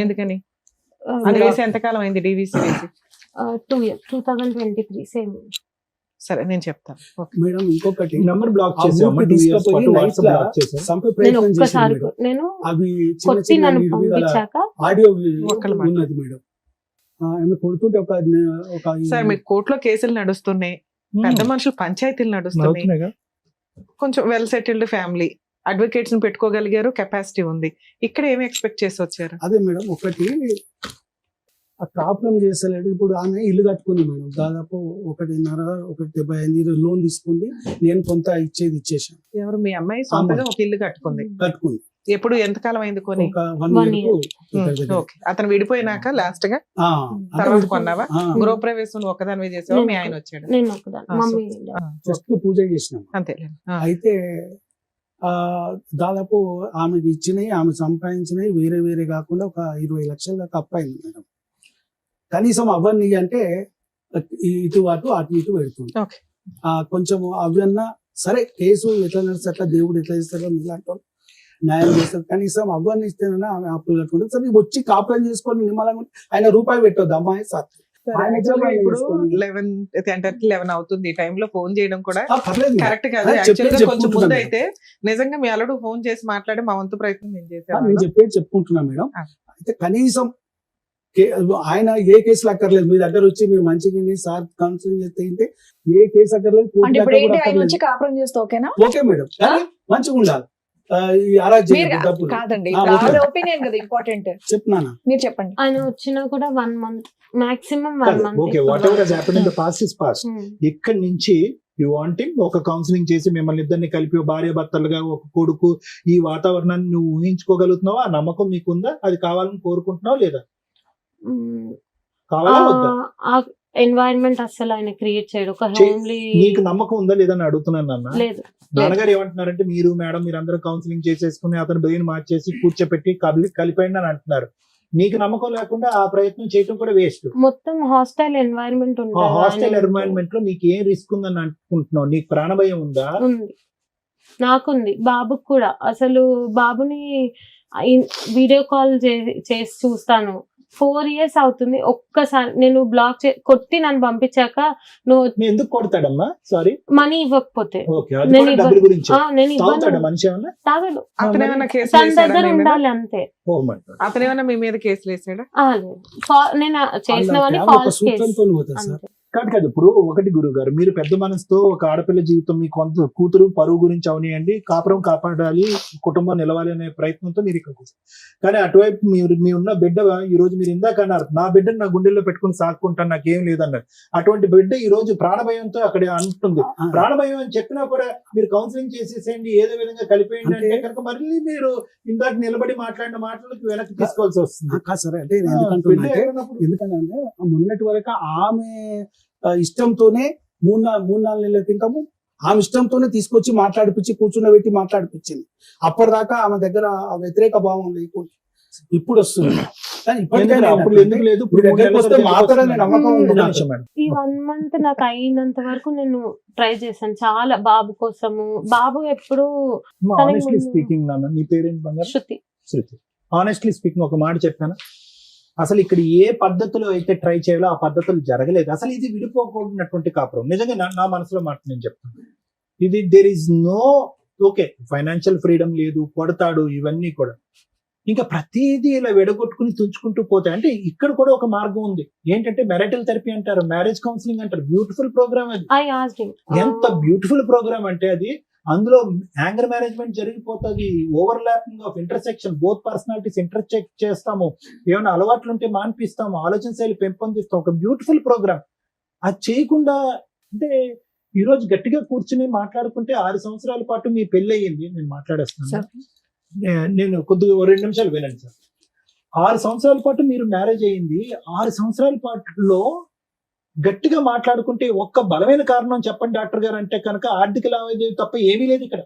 ఎందుకని అది వేసి ఎంతకాలం అయింది? డివిసి వేసి 2 years 2023 సేమ్. సరే నేను చెప్తాను. మేడం ఇంకొకటి నంబర్ బ్లాక్ ఆ చేసాము, ఊరికి 2 years తీసుకుపోయి పాటు night వాట్సాప్ లా బ్లాక్ చేసాం. చంపే నేను ప్రయత్నం చేశాను ఒక్కసారి మేడం. నేను అవి చిన్న కొట్టి చిన్న నన్ను నిర్వీర్యాల పంపించాక ఆడియో ఒక్కళ్ళ మాట. ఉన్నది మేడం. ఆమె కొడుతుంటే ఒక సార్ మీకు కోర్టులో కేసులు నడుస్తున్నాయి, పెద్ద మనుషులు పంచాయతీలు నడుస్తున్నాయి, అవుతున్నాయిగా. కొంచెం వెల్ సెటిల్డ్ ఫ్యామిలీ, అడ్వకేట్స్ ని పెట్టుకోగలిగారు, కెపాసిటీ ఉంది. ఇక్కడ ఏమి ఎక్స్పెక్ట్ చేసి వచ్చారు? అదే మేడం ఒకటి ప్రాబ్లం చేస్తలేడు. ఇప్పుడు ఆమె ఇల్లు కట్టుకుంది మేడం, దాదాపు 1.75 లోన్ తీసుకుంది. నేను కొంత ఇచ్చేసాను. ఎవరు? మీ అమ్మాయి సొంతగా ఒక ఇల్లు కట్టుకుంది. ఎప్పుడు ఎంతకాలం అయింది కొని? ఒక 1 year. ఓకే, అతను విడిపోయినాక లాస్ట్ గా తర్వాత కొన్నావా? గృహప్రవేశం నువ్వు ఒక్కదానివే చేసావా? మీ ఆయన వచ్చాడు? నేను ఒక్కదాన్ని, మమ్మీ జస్ట్ పూజ చేసినాం అంతే. అయితే దాదాపు ఆమెకి ఇచ్చినవి, ఆమె సంపాదించినవి వేరే వేరే కాకుండా ఒక 20 లక్షల దాకా అప్పయింది మేడం. కనీసం అవన్నీ అంటే ఇటు అటు పెడుతుంది. కొంచెం అవన్నా సరే, కేసు ఎట్లా నడిస్తే అట్లా, దేవుడు ఎట్లా చేస్తారో మీలాంటి న్యాయం చేస్తారు. కనీసం అవన్నీ ఇస్తేనన్నా ఆమె అప్పులు కట్టుకుంటుంది. సరే వచ్చి కాపురం చేసుకొని నిమ్మలంగా ఆయన రూపాయి పెట్టొద్దు అమ్మాయి సార్. ఇప్పుడు 11 అవుతుంది, ఈ టైంలో ఫోన్ చేయడం కూడా కరెక్ట్ కాదు. యాక్చువల్ గా కొంచెం ముందు అయితే నిజంగా మీ అల్లుడు ఫోన్ చేసి మాట్లాడి మా వంతు ప్రయత్నం నేను చేశాను. నేను చెప్పేది చెప్పుకుంటున్నా మేడం. అయితే కనీసం ఆయన ఏ కేసులు అక్కర్లేదు, మీ దగ్గర వచ్చి మీరు మంచిగా సార్ కన్సల్ట్ చేస్తే ఏ కేసు అక్కర్లేదు, కాపురం చేస్తే ఓకేనా? ఓకే మేడం, కానీ మంచిగా ఉండాలి. కాదండి, ఒపీనియన్ కదా ఇంపార్టెంట్. చెప్తున్నానా? మీరు చెప్పండి. ఆయన వచ్చినా కూడా 1 month maximum 1 month. Okay, what ever has happened in the past is past. ఇక్కడ నుంచి యు వాంటింగ్ ఒక కౌన్సిలింగ్ చేసి మిమ్మల్ని ఇద్దరిని కలిపి భార్య భర్తలుగా ఒక కొడుకు, ఈ వాతావరణాన్ని నువ్వు ఊహించుకోగలుగుతున్నావా? ఆ నమ్మకం మీకుందా? అది కావాలని కోరుకుంటున్నావు లేదా? కావాలా వద్దా? ఎన్వైరన్మెంట్ అసలు ఆయన క్రియేట్ చేయడు. ఒక హోమ్లీ. నీకు నమ్మకం ఉందా లేదా అని అడుగుతున్నాను నాన్న. లేదు. నాన్నగారు ఏమంటున్నారంటే మీరు మేడం మీరందరూ కౌన్సిలింగ్ చేసేసుకుని అతను బ్రెయిన్ మార్చేసి కూర్చోపెట్టి కలిపండి అని అంటున్నారు. నీకు నమ్మకం లేకుండా ఆ ప్రయత్నం చేయడం కూడా వేస్ట్. మొత్తం హాస్టల్ ఎన్వైరన్మెంట్ ఉంటుంది. హాస్టల్ ఎన్వైరన్మెంట్ లో నీకు ఏం రిస్క్ ఉందని అనుకుంటున్నావు? నీకు ప్రాణభయం ఉందా? ఉంది, నాకుంది, బాబుకి కూడా. అసలు బాబుని వీడియో కాల్ చేసి చూస్తాను. 4 years అవుతుంది. ఒక్కసారి నేను బ్లాక్ కొట్టి నన్ను పంపించాక నువ్వు ఎందుకు కొడతాడమ్మా? సారీ, మనీ ఇవ్వకపోతే నేను తాగడు. తన దగ్గర ఉండాలి అంతే. అతనేమన్నా మీ మీద కేసులు వేసాడా? లేదు, నేను చేసినవన్నీ ఫాల్స్ కేసు. కాదు. ఇప్పుడు ఒకటి గురువు గారు, మీరు పెద్ద మనసుతో ఒక ఆడపిల్ల జీవితం, మీ కొంత కూతురు పరువు గురించి అవనియండి, కాపురం కాపాడాలి, కుటుంబం నిలవాలి అనే ప్రయత్నంతో మీరు ఇక్కడ కూర్చొని, కానీ అటువైపు మీ ఉన్న బిడ్డ ఈ రోజు మీరు ఇందాక అన్నారు, నా బిడ్డను నా గుండెల్లో పెట్టుకుని సాక్కుంటాను, నాకేం లేదన్నారు. అటువంటి బిడ్డ ఈ రోజు ప్రాణభయంతో అక్కడ అంటుంది. ప్రాణభయం అని చెప్పినా కూడా మీరు కౌన్సిలింగ్ చేసేసేయండి, ఏదో విధంగా కలిపేయండి అంటే కనుక మళ్ళీ మీరు ఇందాక నిలబడి మాట్లాడిన మాటలకు వెనక్కి తీసుకోవాల్సి వస్తుంది. సరే అంటే ఎందుకంటే మొన్నటి వరకు ఆమె ఇష్టంతోనే 3-4 నెలల క్రితము ఆమె ఇష్టంతోనే తీసుకొచ్చి మాట్లాడిపించి కూర్చున్నబెట్టి మాట్లాడిపించింది. అప్పటిదాకా ఆమె దగ్గర వ్యతిరేక భావం లేకుండా ఇప్పుడు వస్తుంది. ఈ 1 month నాకు అయినంత వరకు నేను ట్రై చేశాను చాలా, బాబు కోసము. బాబు ఎప్పుడు స్పీకింగ్ నీ పేరెంట్ బంగారు? శృతి. ఆనెస్ట్లీ స్పీకింగ్ ఒక మాట చెప్పాను, అసలు ఇక్కడ ఏ పద్ధతిలో అయితే ట్రై చేయాలో ఆ పద్ధతులు జరగలేదు. అసలు ఇది విడిపోకూడనటువంటి కాపురం. నిజంగా నా మనసులో మాట నేను చెప్తాను, ఇది there is no okay financial freedom లేదు, కొడతాడు, ఇవన్నీ కూడా ఇంకా ప్రతిదీ ఇలా విడగొట్టుకుని తుంచుకుంటూ పోతే అంటే ఇక్కడ కూడా ఒక మార్గం ఉంది. ఏంటంటే మ్యారిటల్ థెరపీ అంటారు, మ్యారేజ్ కౌన్సిలింగ్ అంటారు. బ్యూటిఫుల్ ప్రోగ్రామ్ అది. I asked him. ఎంత బ్యూటిఫుల్ ప్రోగ్రామ్ అంటే అది. అందులో యాంగర్ మేనేజ్మెంట్ జరిగిపోతుంది, overlapping of intersection, both personalities interchange చేస్తాము, ఏమైనా అలవాట్లు ఉంటే మాన్పిస్తాము, ఆలోచన శైలి పెంపొందిస్తాం. ఒక బ్యూటిఫుల్ ప్రోగ్రామ్. అది చేయకుండా అంటే ఈ రోజు గట్టిగా కూర్చుని మాట్లాడుకుంటే 6 సంవత్సరాల పాటు మీ పెళ్లి అయ్యింది. నేను మాట్లాడేస్తాను, నేను కొద్దిగా 2 నిమిషాలు వినండి సార్. 6 సంవత్సరాల పాటు మీరు మ్యారేజ్ అయ్యింది. 6 సంవత్సరాల పాటులో గట్టిగా మాట్లాడుకుంటే ఒక్క బలమైన కారణం చెప్పండి డాక్టర్ గారు అంటే కనుక ఆర్థిక లావాదేవీ తప్ప ఏమీ లేదు ఇక్కడ.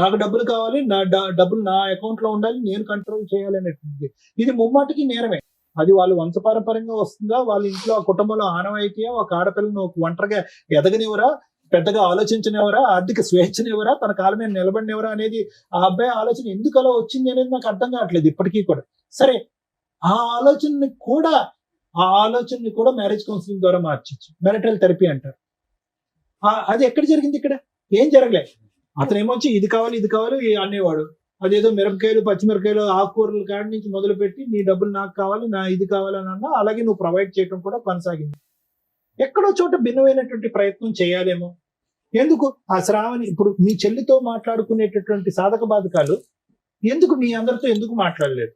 నాకు డబ్బులు కావాలి, నా డబ్బులు నా అకౌంట్ లో ఉండాలి, నేను కంట్రోల్ చేయాలి అనేటువంటిది. ఇది ముమ్మాటికి నేరమే. అది వాళ్ళు వంశపారంపర్యంగా వస్తుందా, వాళ్ళ ఇంట్లో ఆ కుటుంబంలో ఆనవాయితీయా, ఒక ఆడపిల్లను ఒక ఒంటరిగా ఎదగనివరా, పెద్దగా ఆలోచించనివరా, ఆర్థిక స్వేచ్ఛనివరా, తన కాలం మీద నిలబడినవరా అనేది ఆ అబ్బాయి ఆలోచన ఎందుకు అలా వచ్చింది అనేది నాకు అర్థం కావట్లేదు ఇప్పటికీ కూడా. సరే, ఆ ఆలోచనని కూడా మ్యారేజ్ కౌన్సిలింగ్ ద్వారా మార్చచ్చు. మ్యారిటల్ థెరపీ అంటారు. అది ఎక్కడ జరిగింది? ఇక్కడ ఏం జరగలేదు. అతను ఏమొచ్చి ఇది కావాలి ఇది కావాలి అనేవాడు. అదేదో మిరపకాయలు, పచ్చిమిరపకాయలు, ఆకుకూరలు కాడి నుంచి మొదలుపెట్టి నీ డబ్బులు నాకు కావాలి, నా ఇది కావాలని అన్నా అలాగే నువ్వు ప్రొవైడ్ చేయడం కూడా కొనసాగింది. ఎక్కడో చోట భిన్నమైనటువంటి ప్రయత్నం చేయాలేమో. ఎందుకు ఆ శ్రావణి ఇప్పుడు మీ చెల్లితో మాట్లాడుకునేటటువంటి సాధక బాధకాలు ఎందుకు మీ అందరితో ఎందుకు మాట్లాడలేదు?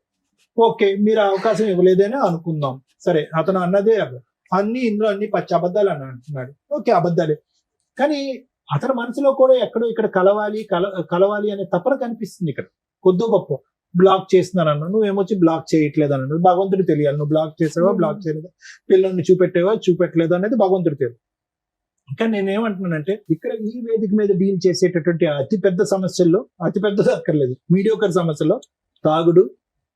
ఓకే, మీరు అవకాశం ఇవ్వలేదని అనుకుందాం. సరే, అతను అన్నదే ఇందులో అన్ని పచ్చి అబద్ధాలు అని అంటున్నాడు. ఓకే, అబద్ధాలే. కానీ అతని మనసులో కూడా ఎక్కడో ఇక్కడ కలవాలి అనే తపన కనిపిస్తుంది. ఇక్కడ కొద్దో గొప్ప బ్లాక్ చేస్తున్నానన్నా, నువ్వేమొచ్చి బ్లాక్ చేయట్లేదు అన్నాడు. భగవంతుడు తెలియాలి, నువ్వు బ్లాక్ చేసావా, బ్లాక్ చేయలేదా, పిల్లల్ని చూపెట్టలేదా అనేది భగవంతుడు తెలియదు. కానీ నేనేమంటున్నానంటే ఇక్కడ ఈ వేదిక మీద డీల్ చేసేటటువంటి అతి పెద్ద సమస్యల్లో, అతి పెద్దది అక్కర్లేదు, మీడియోకర్ సమస్యలో తాగుడు,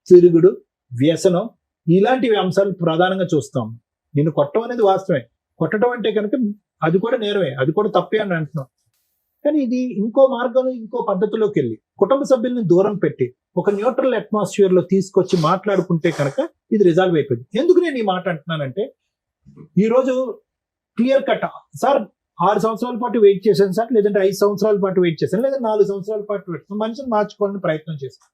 తిరుగుడు, వ్యసనం, ఇలాంటివి అంశాలు ప్రధానంగా చూస్తాం. నేను కొట్టడం అనేది వాస్తవమే. కొట్టడం అంటే కనుక అది కూడా నేరమే, అది కూడా తప్పే అని అంటున్నాం. కానీ ఇది ఇంకో మార్గంలో, ఇంకో పద్ధతిలోకి వెళ్ళి కుటుంబ సభ్యుల్ని దూరం పెట్టి ఒక న్యూట్రల్ అట్మాస్ఫియర్ లో తీసుకొచ్చి మాట్లాడుకుంటే కనుక ఇది రిజాల్వ్ అయిపోయింది. ఎందుకు నేను ఈ మాట అంటున్నానంటే, ఈ రోజు క్లియర్ కట్ సార్ 6 సంవత్సరాల పాటు వెయిట్ చేశాను సార్, లేదంటే 5 సంవత్సరాల పాటు వెయిట్ చేశాను, లేదా 4 సంవత్సరాల పాటు వెయిట్ చేశాను, మనిషిని మార్చుకోవాలని ప్రయత్నం చేస్తాను.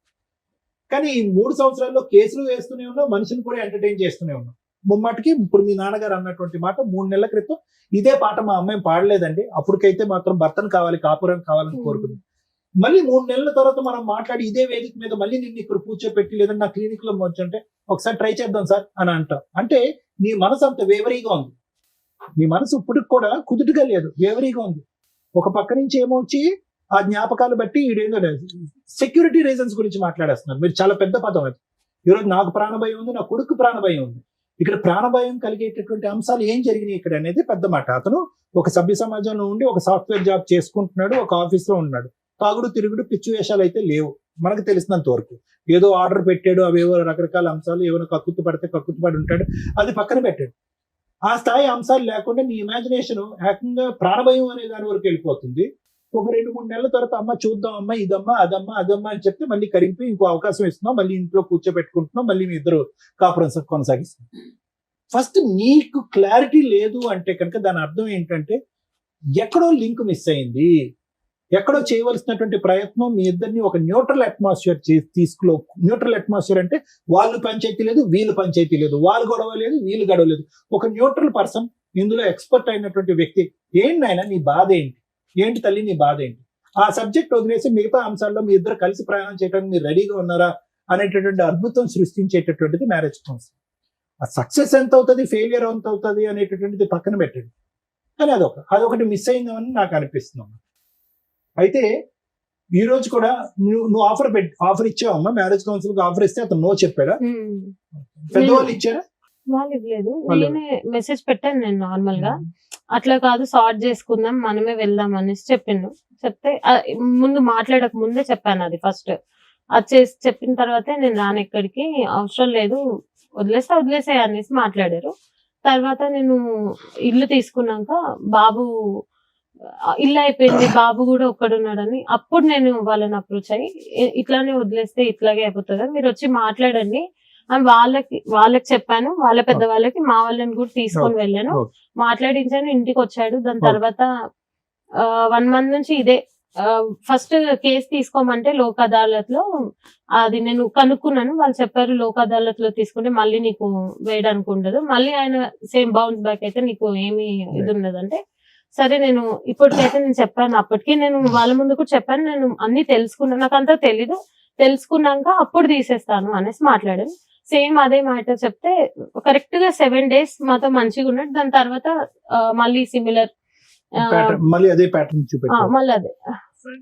కానీ ఈ 3 సంవత్సరాల్లో కేసులు వేస్తూనే ఉన్నాం, మనిషిని కూడా ఎంటర్టైన్ చేస్తూనే ఉన్నాం. ముమ్మాటికి ఇప్పుడు మీ నాన్నగారు అన్నటువంటి మాట 3 నెలల క్రితం ఇదే పాట మా అమ్మాయి పాడలేదండి, అప్పటికైతే మాత్రం భర్తను కావాలి, కాపురం కావాలని కోరుకుంది. మళ్ళీ 3 నెలల తర్వాత మనం మాట్లాడి ఇదే వేదిక మీద మళ్ళీ నిన్ను ఇక్కడ కూర్చోపెట్టి లేదంటే నా క్లినిక్ లో వచ్చంటే ఒకసారి ట్రై చేద్దాం సార్ అని అంటాం. అంటే నీ మనసు అంత వేవరీగా ఉంది, నీ మనసు ఇప్పటికి కూడా కుదుటుగా లేదు, వేవరీగా ఉంది. ఒక పక్క నుంచి ఏమొచ్చి ఆ జ్ఞాపకాలు బట్టి ఈడేందో సెక్యూరిటీ రీజన్స్ గురించి మాట్లాడేస్తున్నారు మీరు. చాలా పెద్ద పదం అది. ఈరోజు నాకు ప్రాణభయం ఉంది, నా కొడుకు ప్రాణభయం ఉంది. ఇక్కడ ప్రాణభయం కలిగేటటువంటి అంశాలు ఏం జరిగినాయి ఇక్కడ అనేది పెద్ద మాట. అతను ఒక సభ్య సమాజంలో ఉండి ఒక సాఫ్ట్వేర్ జాబ్ చేసుకుంటున్నాడు, ఒక ఆఫీస్ లో ఉన్నాడు. తాగుడు, తిరుగుడు, పిచ్చి వేషాలు అయితే లేవు మనకు తెలిసినంత వరకు. ఏదో ఆర్డర్ పెట్టాడు, అవేవో రకరకాల అంశాలు, ఏమైనా కక్కుతు పడి ఉంటాడు, అది పక్కన పెట్టాడు. ఆ స్థాయి అంశాలు లేకుండా నీ ఇమాజినేషన్ ఏకంగా ప్రాణభయం అనే దాని వరకు వెళ్ళిపోతుంది. ఒక 2-3 నెలల తర్వాత అమ్మ చూద్దాం, అమ్మ ఇదమ్మా అదమ్మా అని చెప్తే మళ్ళీ కరిగిపోయి ఇంకో అవకాశం ఇస్తున్నాం, మళ్ళీ ఇంట్లో కూర్చోబెట్టుకుంటున్నాం, మళ్ళీ మీ ఇద్దరు కాపురం కొనసాగిస్తున్నాం. ఫస్ట్ నీకు క్లారిటీ లేదు అంటే కనుక దాని అర్థం ఏంటంటే ఎక్కడో లింక్ మిస్ అయింది, ఎక్కడో చేయవలసినటువంటి ప్రయత్నం మీ ఇద్దరిని ఒక న్యూట్రల్ అట్మాస్ఫియర్ న్యూట్రల్ అట్మాస్ఫియర్ అంటే వాళ్ళు పంచాయతీ లేదు, వీళ్ళు పంచాయతీ లేదు, వాళ్ళు గొడవ లేదు, వీళ్ళు గొడవ లేదు, ఒక న్యూట్రల్ పర్సన్, ఇందులో ఎక్స్పర్ట్ అయినటువంటి వ్యక్తి. ఏంటి నాయన నీ బాధ ఏంటి తల్లి నీ బాధ ఏంటి, ఆ సబ్జెక్ట్ వదిలేసి మిగతా అంశాల్లో మీ ఇద్దరు కలిసి ప్రయాణం చేయడానికి మీరు రెడీగా ఉన్నారా అనేటటువంటి అద్భుతం సృష్టించేటటువంటిది మ్యారేజ్ కౌన్సిలింగ్. ఆ సక్సెస్ ఎంత అవుతుంది, ఫెయిలియర్ ఎంత అవుతుంది అనేటటువంటిది పక్కన పెట్టండి. కానీ అదొకటి మిస్ అయిందని నాకు అనిపిస్తుంది. అయితే ఈ రోజు కూడా నువ్వు ఆఫర్ ఇచ్చావమ్మా, మ్యారేజ్ కౌన్సిలింగ్ ఆఫర్ ఇస్తే అతను నో చెప్పాడా? పెద్దవాళ్ళు ఇచ్చారా? వాళ్ళు ఇవ్వలేదు. నేనే మెసేజ్ పెట్టాను నేను నార్మల్ గా, అట్లా కాదు సార్ట్ చేసుకుందాం, మనమే వెళ్దాం అనేసి చెప్తే ముందు మాట్లాడక ముందే చెప్పాను. అది ఫస్ట్ అది చెప్పిన తర్వాతే నేను రాను, ఎక్కడికి అవసరం లేదు, వదిలేసే అనేసి మాట్లాడారు. తర్వాత నేను ఇల్లు తీసుకున్నాక బాబు ఇల్లు అయిపోయింది, బాబు కూడా ఒక్కడున్నాడని అప్పుడు నేను వాళ్ళని అప్రోచ్ అయ్యి ఇట్లానే వదిలేస్తే ఇట్లాగే అయిపోతుంది, మీరు వచ్చి మాట్లాడండి, అని వాళ్ళకి చెప్పాను, వాళ్ళ పెద్ద వాళ్ళకి, మా వాళ్ళని కూడా తీసుకొని వెళ్ళాను, Okay. మాట్లాడించాను, ఇంటికి వచ్చాడు. దాని తర్వాత 1 month నుంచి ఇదే ఫస్ట్ కేసు తీసుకోమంటే లోక్ అదాలత్ లో అది నేను కనుక్కున్నాను. వాళ్ళు చెప్పారు లోక్ అదాలత్ లో తీసుకుంటే మళ్ళీ నీకు వేయడానికి ఉండదు, మళ్ళీ ఆయన సేమ్ బౌన్స్ బ్యాక్ అయితే నీకు ఏమి ఇది ఉండదు అంటే, సరే నేను ఇప్పటికైతే నేను చెప్పాను, అప్పటికి నేను వాళ్ళ ముందు కూడా చెప్పాను, నేను అన్ని తెలుసుకున్నాను, నాకు అంతా తెలీదు, తెలుసుకున్నాక అప్పుడు తీసేస్తాను అనేసి మాట్లాడాను. సేమ్ అదే మ్యాటర్ చెప్తే కరెక్ట్ గా 7 days మాతో మంచిగా ఉన్నాడు. దాని తర్వాత మళ్ళీ సిమిలర్ మళ్ళీ అదే ప్యాటర్న్ చూపెట్టారు. మళ్ళీ అదే.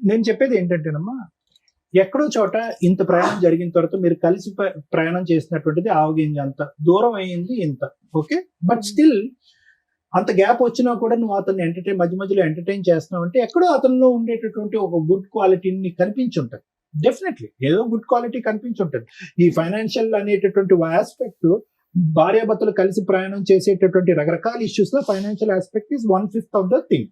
నేను చెప్పేది ఏంటంటేనమ్మా, ఎక్కడో చోట ఇంత ప్రయాణం జరిగిన తర్వాత మీరు కలిసి ప్రయాణం చేసినటువంటిది ఆవగింజ అంత దూరం అయింది ఇంత, ఓకే, బట్ స్టిల్ అంత గ్యాప్ వచ్చినా కూడా నువ్వు అతన్ని మధ్య మధ్యలో ఎంటర్టైన్ చేస్తున్నావు అంటే ఎక్కడో అతనిలో ఉండేటటువంటి ఒక గుడ్ క్వాలిటీని నీకు కనిపించుంటది. డెఫినెట్లీ ఏదో గుడ్ క్వాలిటీ కనిపించుంటది. ఈ ఫైనాన్షియల్ అనేటటువంటి ఆస్పెక్ట్ భార్యాభర్తలు కలిసి ప్రయాణం చేసేటటువంటి రకరకాల ఇష్యూస్ లో financial aspect is 1/5 of the thing.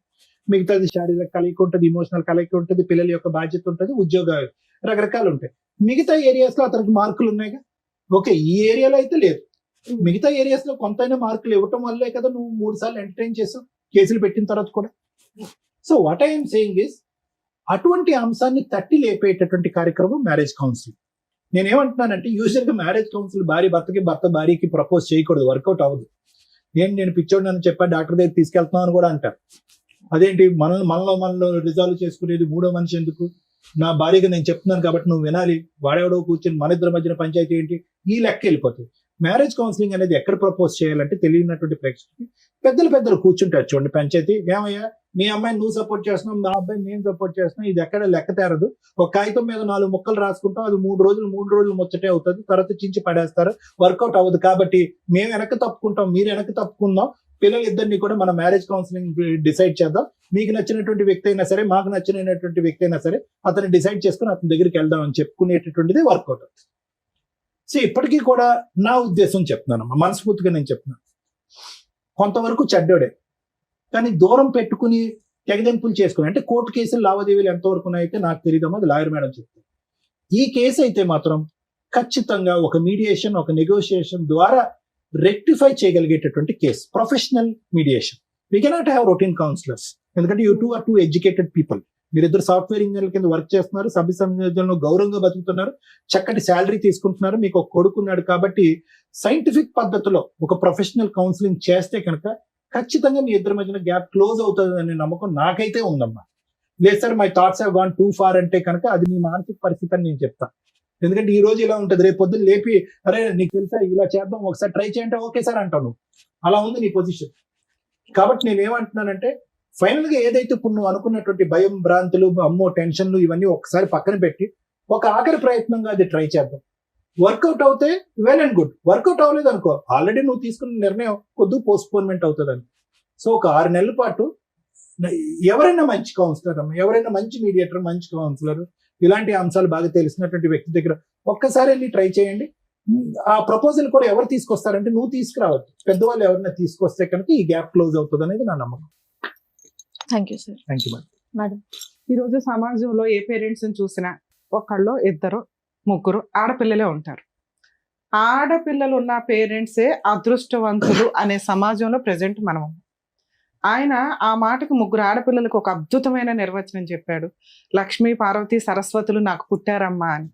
మిగతాది శారీరక కలయిక ఉంటుంది, ఇమోషనల్ కలయిక ఉంటుంది, పిల్లల యొక్క బాధ్యత ఉంటుంది, ఉద్యోగాలు రకరకాలు ఉంటాయి. మిగతా ఏరియాస్ లో అతనికి మార్కులు ఉన్నాయిగా, ఓకే, ఈ ఏరియాలో అయితే లేదు. మిగతా ఏరియాస్ లో కొంతైనా మార్కులు ఇవ్వటం వల్లే కదా నువ్వు 3 సార్లు ఎంటర్టైన్ చేసావు కేసులు పెట్టిన తర్వాత కూడా. So what I'm saying is, అటువంటి అంశాన్ని తట్టి లేపేటటువంటి కార్యక్రమం మ్యారేజ్ కౌన్సిలింగ్. నేనేమంటున్నానంటే యూజువల్ గా మ్యారేజ్ కౌన్సిల్ భార్య భర్తకి, భర్త భార్యకి ప్రపోజ్ చేయకూడదు, వర్కౌట్ అవ్వదు. నేను పిచ్చోడు అని చెప్పా డాక్టర్ దగ్గర తీసుకెళ్తున్నాను అని కూడా అంటారు. అదేంటి మనలో రిజాల్వ్ చేసుకునేది మూడో మనిషి ఎందుకు? నా భార్యగా నేను చెప్తున్నాను కాబట్టి నువ్వు వినాలి, వాడెవడో కూర్చొని మన ఇద్దరి మధ్యన పంచాయతీ ఏంటి, ఈ లెక్క వెళ్ళిపోతుంది. మ్యారేజ్ కౌన్సిలింగ్ అనేది ఎక్కడ ప్రపోజ్ చేయాలంటే తెలియనటువంటి ప్రేక్షకులకి పెద్దలు కూర్చుంటారు చూడండి పంచాయతీ, ఏమయ్యా మీ అమ్మాయిని నువ్వు సపోర్ట్ చేస్తున్నావు, నా అబ్బాయిని నేను సపోర్ట్ చేస్తున్నావు, ఇది ఎక్కడ లెక్క తేరదు, ఒక కాగితం మీద 4 ముక్కలు రాసుకుంటాం, అది 3 రోజులు ముచ్చటే అవుతుంది, తర్వాత చించి పడేస్తారు, వర్కౌట్ అవ్వదు. కాబట్టి మేము వెనక్కి తప్పుకుంటాం, మీరు వెనక్కి తప్పుకుందాం, పిల్లలిద్దరిని కూడా మన మ్యారేజ్ కౌన్సిలింగ్ డిసైడ్ చేద్దాం, మీకు నచ్చినటువంటి వ్యక్తి అయినా సరే, మాకు నచ్చినటువంటి వ్యక్తి అయినా సరే, అతన్ని డిసైడ్ చేసుకుని అతని దగ్గరికి వెళ్దాం అని చెప్పుకునేటటువంటిది వర్కౌట్ అవుతుంది. సో ఇప్పటికీ కూడా నా ఉద్దేశం చెప్తున్నాను, మనస్ఫూర్తిగా నేను చెప్తున్నాను, కొంతవరకు చెడ్డోడే, కానీ దూరం పెట్టుకుని తెగదెంపులు చేసుకుని అంటే కోర్టు కేసులు లావాదేవీలు ఎంతవరకు అయితే నాకు తెలియదమ్మా, అది లాయర్ మేడం చెప్తారు. ఈ కేసు అయితే మాత్రం ఖచ్చితంగా ఒక మీడియేషన్, ఒక నెగోషియేషన్ ద్వారా రెక్టిఫై చేయగలిగేటటువంటి case, professional mediation. We cannot have routine counsellors, ఎందుకంటే you are too educated people. మీరిద్దరు సాఫ్ట్వేర్ ఇంజనీర్ల కింద వర్క్ చేస్తున్నారు, సభ్య సమాజంలో గౌరవంగా బతుకుతున్నారు, చక్కటి శాలరీ తీసుకుంటున్నారు, మీకు ఒక కొడుకున్నాడు. కాబట్టి సైంటిఫిక్ పద్ధతిలో ఒక ప్రొఫెషనల్ కౌన్సిలింగ్ చేస్తే కనుక ఖచ్చితంగా మీ ఇద్దరి మధ్యన గ్యాప్ క్లోజ్ అవుతుంది అనే నమ్మకం నాకైతే ఉందమ్మా. లేదు sir my thoughts have gone too far అంటే కనుక అది మీ మానసిక పరిస్థితి అని నేను చెప్తాను. ఎందుకంటే ఈ రోజు ఇలా ఉంటుంది, రేపు పొద్దున్న లేపి అరే నీకు తెలుసా ఇలా చేద్దాం ఒకసారి ట్రై చేయంటే ఓకే సార్ అంటావు నువ్వు, అలా ఉంది నీ పొజిషన్. కాబట్టి నేనేమంటున్నానంటే ఫైనల్ గా ఏదైతే ఇప్పుడు నువ్వు అనుకున్నటువంటి భయం, భ్రాంతులు, అమ్మో టెన్షన్లు ఇవన్నీ ఒకసారి పక్కన పెట్టి ఒక ఆఖరి ప్రయత్నంగా అది ట్రై చేద్దాం. వర్కౌట్ అవుతే వెల్ అండ్ గుడ్, వర్కౌట్ అవ్వలేదు అనుకో ఆల్రెడీ నువ్వు తీసుకున్న నిర్ణయం కొద్దిగా పోస్ట్పోన్మెంట్ అవుతుంది అని. సో ఒక 6 నెలల పాటు ఎవరైనా మంచి కౌన్సిలర్ అమ్మ, ఎవరైనా మంచి మీడియేటర్, మంచి కౌన్సిలర్, ఇలాంటి అంశాలు బాగా తెలిసినటువంటి వ్యక్తి దగ్గర ఒక్కసారి వెళ్ళి ట్రై చేయండి. ఆ ప్రపోజల్ కూడా ఎవరు తీసుకొస్తారంటే నువ్వు తీసుకురావద్దు, పెద్దవాళ్ళు ఎవరైనా తీసుకొస్తే కనుక ఈ గ్యాప్ క్లోజ్ అవుతుంది అనేది నా నమ్మకం. Thank you sir. Thank you madam. ఈరోజు సమాజంలో ఏ పేరెంట్స్ చూసినా ఒకళ్ళు, ఇద్దరు, ముగ్గురు ఆడపిల్లలే ఉంటారు. ఆడపిల్లలు ఉన్న పేరెంట్సే అదృష్టవంతులు అనే సమాజంలో ప్రజెంట్ మనం. ఆయన ఆ మాటకు 3 ఆడపిల్లలకు ఒక అద్భుతమైన నిర్వచనం చెప్పాడు, లక్ష్మీ, పార్వతి, సరస్వతులు నాకు పుట్టారమ్మా అని.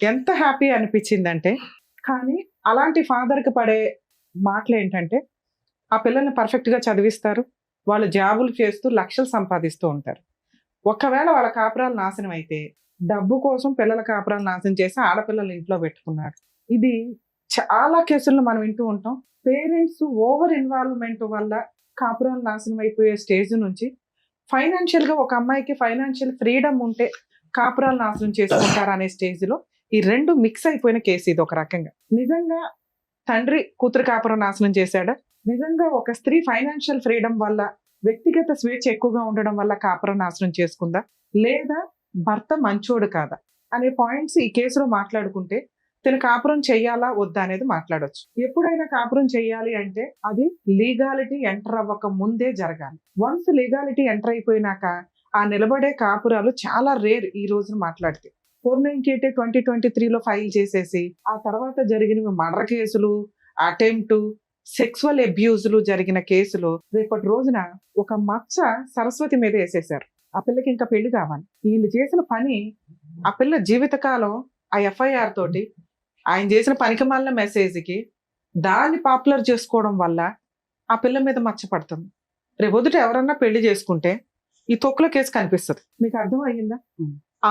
ఎంత హ్యాపీ అనిపించిందంటే, కానీ అలాంటి ఫాదర్కి పడే మాటలు ఏంటంటే ఆ పిల్లల్ని పర్ఫెక్ట్గా చదివిస్తారు, వాళ్ళు జాబులు చేస్తూ లక్షలు సంపాదిస్తూ ఉంటారు. ఒకవేళ వాళ్ళ కాపురాలు నాశనం అయితే డబ్బు కోసం పిల్లల కాపురాలు నాశనం చేసి ఆడపిల్లలు ఇంట్లో పెట్టుకున్నాడు. ఇది చాలా కేసుల్లో మనం వింటూ ఉంటాం. పేరెంట్స్ ఓవర్ ఇన్వాల్వ్మెంట్ వల్ల కాపురాలు నాశనం అయిపోయే స్టేజ్ నుంచి ఫైనాన్షియల్గా ఒక అమ్మాయికి ఫైనాన్షియల్ ఫ్రీడమ్ ఉంటే కాపురాలు నాశనం చేసుకుంటారు అనే స్టేజ్లో ఈ 2 మిక్స్ అయిపోయిన కేసు ఇది. ఒక రకంగా నిజంగా తండ్రి కూతురు కాపురం నాశనం చేశాడా, నిజంగా ఒక స్త్రీ ఫైనాన్షియల్ ఫ్రీడమ్ వల్ల, వ్యక్తిగత స్వేచ్ఛ ఎక్కువగా ఉండడం వల్ల కాపురం నాశనం చేసుకుందా, లేదా భర్త మంచోడు కాదా అనే పాయింట్స్ ఈ కేసులో మాట్లాడుకుంటే తన కాపురం చెయ్యాలా వద్దా అనేది మాట్లాడొచ్చు. ఎప్పుడైనా కాపురం చెయ్యాలి అంటే అది లీగాలిటీ ఎంటర్ అవ్వక ముందే జరగాలి. వన్స్ లీగాలిటీ ఎంటర్ అయిపోయినాక ఆ నిలబడే కాపురాలు చాలా రేర్ ఈ రోజున మాట్లాడితే. 498 2023లో ఫైల్ చేసేసి ఆ తర్వాత జరిగిన మర్డర్ కేసులు, అటెంప్ట్, సెక్సువల్ అబ్యూజ్లు జరిగిన కేసులు రేపటి రోజున ఒక మచ్చ సరస్వతి మీద వేసేసారు. ఆ పిల్లకి ఇంకా పెళ్లి కావాలి. వీళ్ళు చేసిన పని ఆ పిల్ల జీవితకాలం ఆ ఎఫ్ఐఆర్ తోటి ఆయన చేసిన పనికి మాలిన మెసేజ్కి దాన్ని పాపులర్ చేసుకోవడం వల్ల ఆ పిల్ల మీద మచ్చ పడుతుంది. రేపొద్దుట ఎవరన్నా పెళ్లి చేసుకుంటే ఈ తొక్కుల కేసు కనిపిస్తుంది. మీకు అర్థం అయ్యిందా?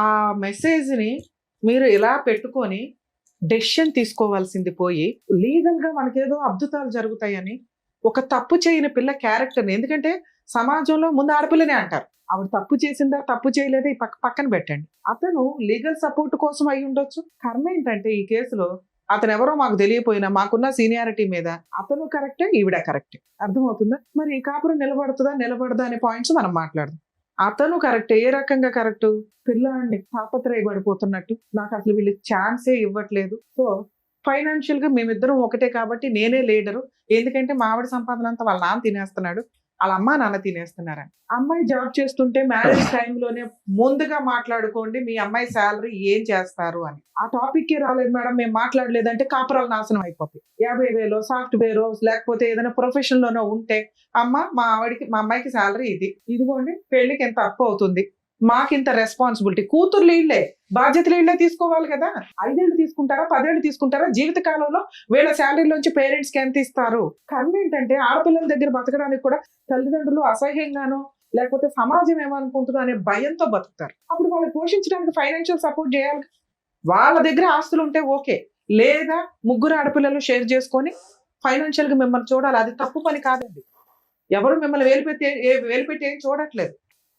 ఆ మెసేజ్ని మీరు ఇలా పెట్టుకొని డెసిషన్ తీసుకోవాల్సింది పోయి లీగల్ గా మనకేదో అద్భుతాలు జరుగుతాయని ఒక తప్పు చేయని పిల్ల క్యారెక్టర్ని, ఎందుకంటే సమాజంలో ముందు ఆడపిల్లనే అంటారు, ఆవిడ తప్పు చేసిందా తప్పు చేయలేదా ఈ పక్కన పెట్టండి. అతను లీగల్ సపోర్ట్ కోసం అయి ఉండొచ్చు. కర్మ ఏంటంటే ఈ కేసులో అతను ఎవరో మాకు తెలియపోయినా మాకున్న సీనియారిటీ మీద అతను కరెక్టే, ఈవిడ కరెక్టే. అర్థమవుతుందా? మరి ఈ కాపురం నిలబడుతుందా నిలబడదా అనే పాయింట్స్ మనం మాట్లాడదాం. అతను కరెక్ట్. ఏ రకంగా కరెక్ట్? పిల్లాడిని తాపత్రయపడిపోతున్నట్టు, నాకు అసలు వీళ్ళు ఛాన్సే ఇవ్వట్లేదు, సో ఫైనాన్షియల్ గా మేమిద్దరం ఒకటే కాబట్టి నేనే లీడరు, ఎందుకంటే మా ఆవిడ సంపాదన అంతా వాళ్ళ నాన్న తినేస్తున్నాడు, వాళ్ళ అమ్మ నాన్న తినేస్తున్నారని. అమ్మాయి జాబ్ చేస్తుంటే మ్యారేజ్ టైంలోనే ముందుగా మాట్లాడుకోండి మీ అమ్మాయి శాలరీ ఏం చేస్తారు అని. ఆ టాపిక్ రాలేదు మేడం, మేము మాట్లాడలేదంటే కాపురాలు నాశనం అయిపోతాయి. 50,000 సాఫ్ట్వేర్ లేకపోతే ఏదైనా ప్రొఫెషన్ లోనో ఉంటే అమ్మ మా అమ్మాయికి శాలరీ ఇదిగోండి, పెళ్లికి ఎంత అప్పు అవుతుంది, మాకింత రెస్పాన్సిబిలిటీ. కూతుర్లు ఇళ్లే, బాధ్యతలు ఇళ్లే తీసుకోవాలి కదా. 5 ఏళ్ళు తీసుకుంటారా 10 ఏళ్ళు తీసుకుంటారా? జీవిత కాలంలో వీళ్ళ శాలరీలోంచి పేరెంట్స్ కి ఎంత ఇస్తారు? కర్మ ఏంటంటే ఆడపిల్లల దగ్గర బతకడానికి కూడా తల్లిదండ్రులు అసహ్యంగానో లేకపోతే సమాజం ఏమనుకుంటుందో అనే భయంతో బతుకుతారు. అప్పుడు వాళ్ళని పోషించడానికి ఫైనాన్షియల్ సపోర్ట్ చేయాలి. వాళ్ళ దగ్గర ఆస్తులు ఉంటే ఓకే, లేదా ముగ్గురు ఆడపిల్లలు షేర్ చేసుకొని ఫైనాన్షియల్ గా మిమ్మల్ని చూడాలి. అది తప్పు పని కాదండి. ఎవరు మిమ్మల్ని వేలుపెట్టి ఏం చూడట్లేదు,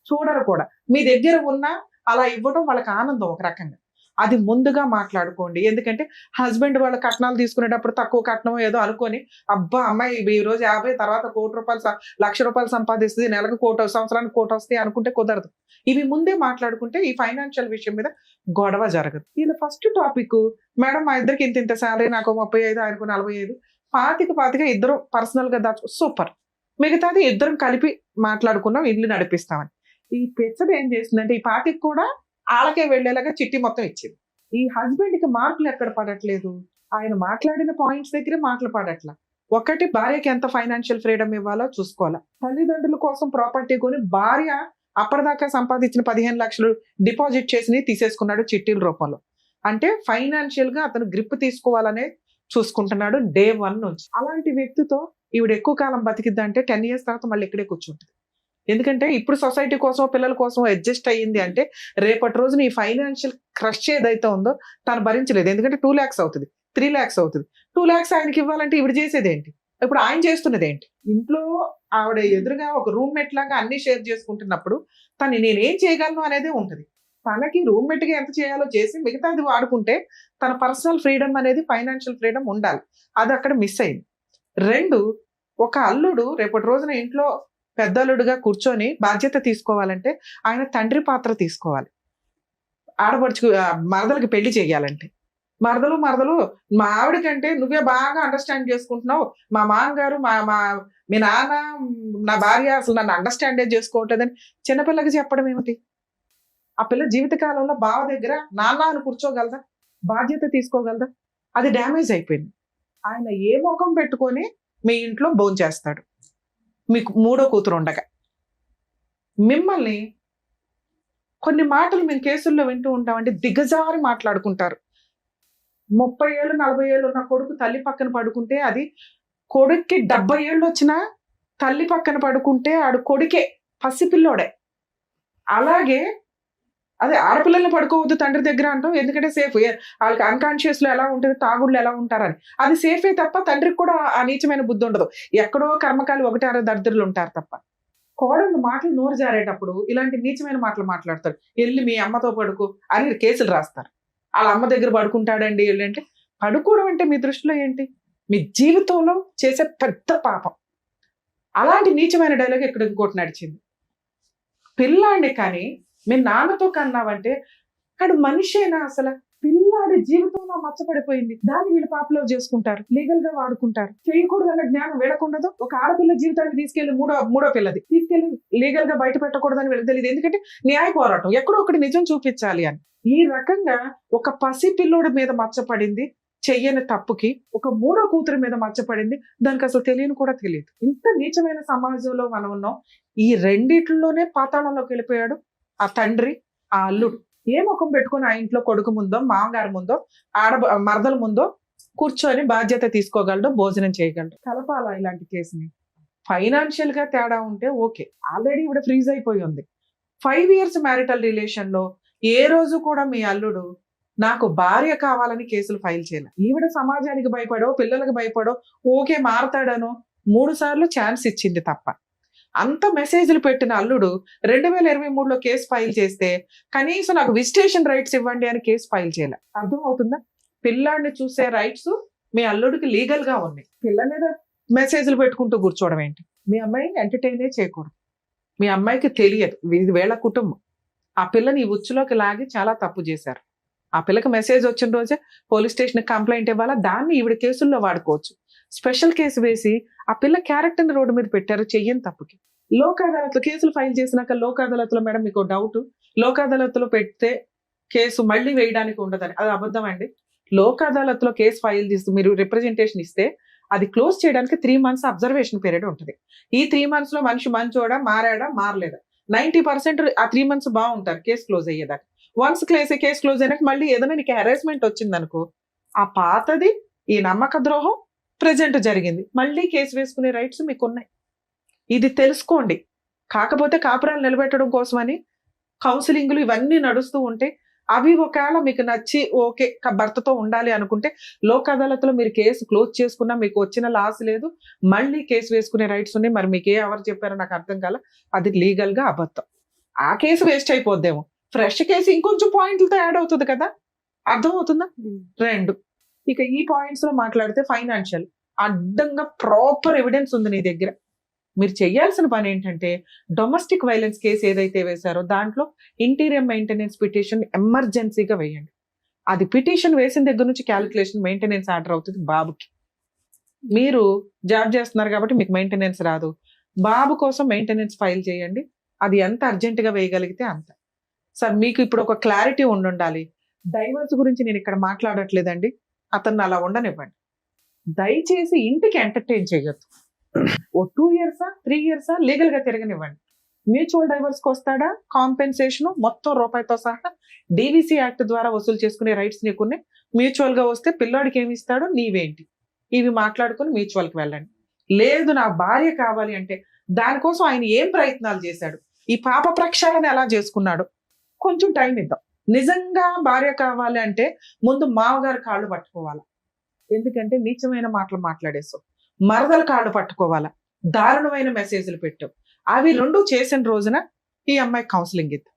చూడరు కూడా. మీ దగ్గర ఉన్నా అలా ఇవ్వడం వాళ్ళకి ఆనందం ఒక రకంగా. అది ముందుగా మాట్లాడుకోండి. ఎందుకంటే హస్బెండ్ వాళ్ళ కట్నాలు తీసుకునేటప్పుడు తక్కువ కట్నం ఏదో అనుకొని అబ్బా అమ్మాయి ఈ రోజు 50 తర్వాత ₹1,00,000 సంపాదిస్తుంది, నెలకు 1,00,00,000 సంవత్సరానికి 1,00,00,000 వస్తాయి అనుకుంటే కుదరదు. ఇవి ముందే మాట్లాడుకుంటే ఈ ఫైనాన్షియల్ విషయం మీద గొడవ జరగదు. వీళ్ళ ఫస్ట్ టాపిక్, మేడం మా ఇద్దరికి ఇంత శాలరీ, నాకు 35 ఆయనకు 45, 25 ఇద్దరు పర్సనల్ గా సూపర్, మిగతాది ఇద్దరం కలిపి మాట్లాడుకున్నాం, ఇల్లు నడిపిస్తామని. ఈ పెచ్చది ఏం చేసిందంటే ఈ పార్టీకి కూడా ఆళ్ళకే వెళ్లేలాగా చిట్టి మొత్తం ఇచ్చింది. ఈ హస్బెండ్ కి మార్కులు ఎక్కడ పడట్లేదు, ఆయన మాట్లాడిన పాయింట్స్ దగ్గరే మాటలు పడట్లా. ఒకటి, భార్యకి ఎంత ఫైనాన్షియల్ ఫ్రీడమ్ ఇవ్వాలో చూసుకోవాలా. తల్లిదండ్రుల కోసం ప్రాపర్టీ కొని భార్య అప్పటిదాకా సంపాదించిన 15 లక్షలు డిపాజిట్ చేసి తీసేసుకున్నాడు చిట్టీల రూపంలో. అంటే ఫైనాన్షియల్ గా అతను గ్రిప్ తీసుకోవాలనే చూసుకుంటున్నాడు డే 1 నుంచి. అలాంటి వ్యక్తితో ఈవిడ ఎక్కువ కాలం బతికిద్దంటే 10 years తర్వాత మళ్ళీ ఇక్కడే కూర్చుంటుంది. ఎందుకంటే ఇప్పుడు సొసైటీ కోసం పిల్లల కోసం అడ్జస్ట్ అయ్యింది అంటే రేపటి రోజున ఈ ఫైనాన్షియల్ క్రష్ ఏదైతే ఉందో తను భరించలేదు. ఎందుకంటే 2 lakhs అవుతుంది, 3 lakhs అవుతుంది. 2 lakhs ఆయనకి ఇవ్వాలంటే ఈవిడ చేసేది ఏంటి? ఇప్పుడు ఆయన చేస్తున్నది ఏంటి? ఇంట్లో ఆవిడ ఎదురుగా ఒక రూమ్మేట్ లాగా అన్ని షేర్ చేసుకుంటున్నప్పుడు తను నేనేం చేయగలను అనేది ఉంటుంది. తనకి రూమ్మేట్ గా ఎంత చేయాలో చేసి మిగతాది వాడుకుంటే తన పర్సనల్ ఫ్రీడమ్ అనేది ఫైనాన్షియల్ ఫ్రీడమ్ ఉండాలి. అది అక్కడ మిస్ అయింది. 2, ఒక అల్లుడు రేపటి రోజున ఇంట్లో పెద్దల్లుడుగా కూర్చొని బాధ్యత తీసుకోవాలంటే ఆయన తండ్రి పాత్ర తీసుకోవాలి. ఆడపడుచు మరదలకి పెళ్లి చేయాలంటే మరదలు మా ఆవిడ కంటే నువ్వే బాగా అండర్స్టాండ్ చేసుకుంటున్నావు, మా మామగారు మీ నాన్న నా భార్య అసలు నన్ను అండర్స్టాండే చేసుకోవట్లేదని చిన్నపిల్లకి చెప్పడం ఏమిటి? ఆ పిల్ల జీవితకాలంలో బావ దగ్గర నాన్న అని కూర్చోగలదా? బాధ్యత తీసుకోగలదా? అది డ్యామేజ్ అయిపోయింది. ఆయన ఏ ముఖం పెట్టుకొని మీ ఇంట్లో భోంచేస్తాడు మీకు 3వ కూతురు ఉండగా? మిమ్మల్ని కొన్ని మాటలు మేము కేసుల్లో వింటూ ఉంటామంటే దిగజారి మాట్లాడుకుంటారు. 30 ఏళ్ళు 40 ఏళ్ళు ఉన్న కొడుకు తల్లి పక్కన పడుకుంటే అది కొడుక్కి 70 ఏళ్ళు వచ్చినా తల్లి పక్కన పడుకుంటే ఆడు కొడుకే, పసిపిల్లోడే. అలాగే అదే ఆడపిల్లల్ని పడుకోవద్దు తండ్రి దగ్గర అంటాం, ఎందుకంటే సేఫ్. వాళ్ళకి అన్కాన్షియస్ లో ఎలా ఉంటుంది, తాగుళ్ళు ఎలా ఉంటారని. అది సేఫే తప్ప తండ్రికి కూడా ఆ నీచమైన బుద్ధి ఉండదు. ఎక్కడో కర్మకాలు 1-6 దరిద్రులు ఉంటారు తప్ప. కోడళ్ళు మాటలు నోరు జారేటప్పుడు ఇలాంటి నీచమైన మాటలు మాట్లాడతారు. వెళ్ళి మీ అమ్మతో పడుకో అని కేసులు రాస్తారు. వాళ్ళ అమ్మ దగ్గర పడుకుంటాడండి అంటే, పడుకోవడం అంటే మీ దృష్టిలో ఏంటి? మీ జీవితంలో చేసే పెద్ద పాపం. అలాంటి నీచమైన డైలాగ్ ఇక్కడ ఇంకోటి నడిచింది. పిల్లాడిని కానీ మీ నాన్నతో కన్నావంటే అడు మనిషేనా? అసలు పిల్లాడి జీవితంలో మచ్చపడిపోయింది, దాన్ని వీళ్ళు పాపులర్ చేసుకుంటారు, లీగల్ గా వాడుకుంటారు. చేయకూడదన్న జ్ఞానం వీళ్ళకుండదు. ఒక ఆడపిల్ల జీవితాన్ని తీసుకెళ్లి మూడో పిల్లది తీసుకెళ్లి లీగల్ గా బయట పెట్టకూడదని వీళ్ళకి తెలియదు. ఎందుకంటే న్యాయ పోరాటం ఎక్కడో ఒకటి నిజం చూపించాలి అని. ఈ రకంగా ఒక పసి పిల్లోడి మీద మచ్చపడింది చెయ్యని తప్పుకి, ఒక మూడో కూతురి మీద మచ్చపడింది, దానికి అసలు తెలియని కూడా తెలియదు. ఇంత నీచమైన సమాజంలో మనం ఉన్నాం. ఈ రెండిట్లోనే పాతాళంలోకి వెళ్ళిపోయాడు ఆ తండ్రి, ఆ అల్లుడు. ఏ ముఖం పెట్టుకుని ఆ ఇంట్లో కొడుకు ముందో, మామగారి ముందో, మరదల ముందో కూర్చొని బాధ్యత తీసుకోగలడు, భోజనం చేయగలడు. కలపాలా ఇలాంటి కేసుని? ఫైనాన్షియల్ గా తేడా ఉంటే ఓకే. ఆల్రెడీ ఇవిడ ఫ్రీజ్ అయిపోయి ఉంది. 5 years మ్యారిటల్ రిలేషన్ లో ఏ రోజు కూడా మీ అల్లుడు నాకు భార్య కావాలని కేసులు ఫైల్ చేయాలి. ఈవిడ సమాజానికి భయపడో, పిల్లలకు భయపడో, ఓకే మారతాడనో 3 సార్లు ఛాన్స్ ఇచ్చింది తప్ప. అంత మెసేజ్లు పెట్టిన అల్లుడు 2023లో కేసు ఫైల్ చేస్తే కనీసం నాకు విజిటేషన్ రైట్స్ ఇవ్వండి అని కేసు ఫైల్ చేయాలి. అర్థం అవుతుందా? పిల్లాడిని చూసే రైట్స్ మీ అల్లుడికి లీగల్ గా ఉన్నాయి. పిల్ల మీద మెసేజ్లు పెట్టుకుంటూ కూర్చోవడం ఏంటి? మీ అమ్మాయి ఎంటర్టైనే చేయకూడదు. మీ అమ్మాయికి తెలియదు, ఇది వీళ్ళ కుటుంబం. ఆ పిల్లని ఈ ఉచ్చులోకి లాగి చాలా తప్పు చేశారు. ఆ పిల్లకి మెసేజ్ వచ్చిన రోజే పోలీస్ స్టేషన్ కంప్లైంట్ ఇవ్వాలా, దాన్ని ఈవిడ కేసుల్లో వాడుకోవచ్చు. స్పెషల్ కేసు వేసి ఆ పిల్ల క్యారెక్టర్ని రోడ్డు మీద పెట్టారు చెయ్యని తప్పుకి. లోక్ అదాలత్లో కేసులు ఫైల్ చేసినాక లోక్ అదాలత్లో మేడం మీకు డౌట్, లోక్ అదాలత్లో పెడితే కేసు మళ్ళీ వేయడానికి ఉండదని, అది అబద్ధం అండి. లోక్ అదాలత్లో కేసు ఫైల్ చేస్తూ మీరు రిప్రజెంటేషన్ ఇస్తే అది క్లోజ్ చేయడానికి 3 months అబ్జర్వేషన్ పీరియడ్ ఉంటుంది. ఈ 3 months లో మనిషి మంచోడా, మారాడా, మారలేదా, 90% ఆ 3 months బాగుంటారు కేసు క్లోజ్ అయ్యేదాకా. వన్స్ కేసు క్లోజ్ అయినాక మళ్ళీ ఏదైనా నీకు హెరాస్మెంట్ వచ్చింది అనుకో, ఆ పాతది ఈ నమ్మక ద్రోహం ప్రెజెంట్ జరిగింది, మళ్ళీ కేసు వేసుకునే రైట్స్ మీకు ఉన్నాయి. ఇది తెలుసుకోండి. కాకపోతే కాపురాలు నిలబెట్టడం కోసమని కౌన్సిలింగ్లు ఇవన్నీ నడుస్తూ ఉంటే అవి ఒకవేళ మీకు నచ్చి ఓకే భర్తతో ఉండాలి అనుకుంటే లోక్ అదాలత్లో మీరు కేసు క్లోజ్ చేసుకున్నా మీకు వచ్చిన లాస్ లేదు, మళ్ళీ కేసు వేసుకునే రైట్స్ ఉన్నాయి. మరి మీకు ఎవరు చెప్పారో నాకు అర్థం కాల, అది లీగల్ గా అబద్ధం. ఆ కేసు వేస్ట్ అయిపోద్దేమో, ఫ్రెష్ కేసు ఇంకొంచెం పాయింట్లతో యాడ్ అవుతుంది కదా. అర్థం అవుతుందా? 2 ఇక ఈ పాయింట్స్ లో మాట్లాడితే ఫైనాన్షియల్ అడ్డంగా ప్రాపర్ ఎవిడెన్స్ ఉంది నీ దగ్గర. మీరు చేయాల్సిన పని ఏంటంటే డొమెస్టిక్ వైలెన్స్ కేసు ఏదైతే వేశారో దాంట్లో ఇంటీరియర్ మెయింటెనెన్స్ పిటిషన్ ఎమర్జెన్సీగా వేయండి. అది పిటిషన్ వేసిన దగ్గర నుంచి క్యాలిక్యులేషన్ మెయింటెనెన్స్ ఆర్డర్ అవుతుంది బాబుకి. మీరు జాబ్ చేస్తున్నారు కాబట్టి మీకు మెయింటెనెన్స్ రాదు, బాబు కోసం మెయింటెనెన్స్ ఫైల్ చేయండి. అది ఎంత అర్జెంటుగా వేయగలిగితే అంత. సార్ మీకు ఇప్పుడు ఒక క్లారిటీ ఉండాలి. డైవర్స్ గురించి నేను ఇక్కడ మాట్లాడట్లేదండి, అతన్ని అలా ఉండనివ్వండి. దయచేసి ఇంటికి ఎంటర్టైన్ చేయొద్దు. ఓ 2 years 3 years లీగల్ గా తిరగనివ్వండి. మ్యూచువల్ డైవర్స్కి వస్తాడా, కాంపెన్సేషన్ మొత్తం రూపాయితో సహా డివిసి యాక్ట్ ద్వారా వసూలు చేసుకునే రైట్స్ నీకున్నాయి. మ్యూచువల్ గా వస్తే పిల్లాడికి ఏమి ఇస్తాడో నీవేంటి, ఇవి మాట్లాడుకుని మ్యూచువల్కి వెళ్ళండి. లేదు నా భార్య కావాలి అంటే దానికోసం ఆయన ఏం ప్రయత్నాలు చేశాడు, ఈ పాప ప్రక్షాళన ఎలా చేసుకున్నాడు, కొంచెం టైం ఇద్దాం. నిజంగా భార్య కావాలి అంటే ముందు మామగారు కాళ్ళు పట్టుకోవాలా, ఎందుకంటే నీచమైన మాటలు మాట్లాడేసావు. మరదల కాళ్ళు పట్టుకోవాలా, దారుణమైన మెసేజ్లు పెట్టావు. అవి 2 చేసిన రోజున ఈ అమ్మాయి కౌన్సిలింగ్ ఇద్దాం.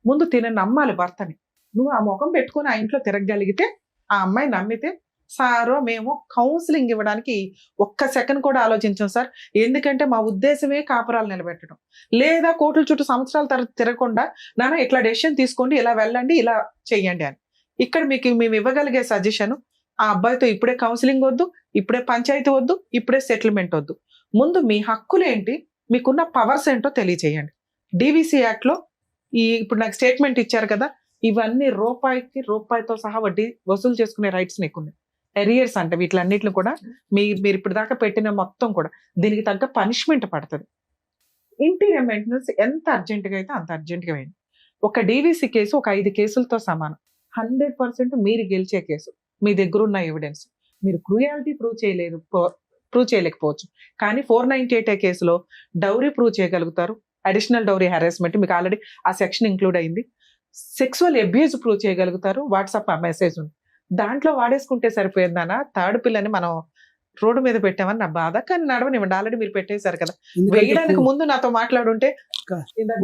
ముందు నమ్మాలి భర్తని. నువ్వు ఆ ముఖం పెట్టుకుని ఆ ఇంట్లో తిరగగలిగితే ఆ అమ్మాయి నమ్మితే సారో మేము కౌన్సిలింగ్ ఇవ్వడానికి 1 సెకండ్ కూడా ఆలోచించాం సార్, ఎందుకంటే మా ఉద్దేశమే కాపురాలు నిలబెట్టడం. లేదా కోర్టుల చుట్టూ సంవత్సరాల తర్వాత తిరగకుండా నాన్న ఇట్లా డెసిషన్ తీసుకోండి, ఇలా వెళ్ళండి, ఇలా చెయ్యండి అని. ఇక్కడ మీకు మేము ఇవ్వగలిగే సజెషన్, ఆ అబ్బాయితో ఇప్పుడే కౌన్సిలింగ్ వద్దు, ఇప్పుడే పంచాయతీ వద్దు, ఇప్పుడే సెటిల్మెంట్ వద్దు. ముందు మీ హక్కులు ఏంటి, మీకున్న పవర్స్ ఏంటో తెలియచేయండి. డివిసి యాక్ట్ లో ఇప్పుడు నాకు స్టేట్మెంట్ ఇచ్చారు కదా, ఇవన్నీ రూపాయితో సహా వడ్డీ వసూలు చేసుకునే రైట్స్ నీకున్నాయి. ఎరియర్స్ అంటే వీటిలన్నిటిని కూడా మీరు ఇప్పుడు దాకా పెట్టిన మొత్తం కూడా దీనికి తగ్గ పనిష్మెంట్ పడుతుంది. ఇంటీరియర్ మెయింటెనెన్స్ ఎంత అర్జెంటుగా అయితే అంత అర్జెంటుగా వేయండి. ఒక డివిసి కేసు ఒక 5 కేసులతో సమానం. 100% మీరు గెలిచే కేసు. మీ దగ్గర ఉన్న ఎవిడెన్స్, మీరు క్రూయాలిటీ ప్రూవ్ చేయలేకపోవచ్చు, కానీ 498 కేసులో డౌరీ ప్రూవ్ చేయగలుగుతారు. అడిషనల్ డౌరీ హెరాస్మెంట్ మీకు ఆల్రెడీ ఆ సెక్షన్ ఇంక్లూడ్ అయింది. సెక్సువల్ అబ్యూజ్ ప్రూవ్ చేయగలుగుతారు. వాట్సాప్ మెసేజ్ ఉంది, దాంట్లో వాడేసుకుంటే సరిపోయిందనా. 3rd పిల్లని మనం రోడ్డు మీద పెట్టామని నా బాధ, కానీ నడవనివ్వండి. ఆల్రెడీ మీరు పెట్టేశారు కదా, వేయడానికి ముందు నాతో మాట్లాడుంటే ఇందాక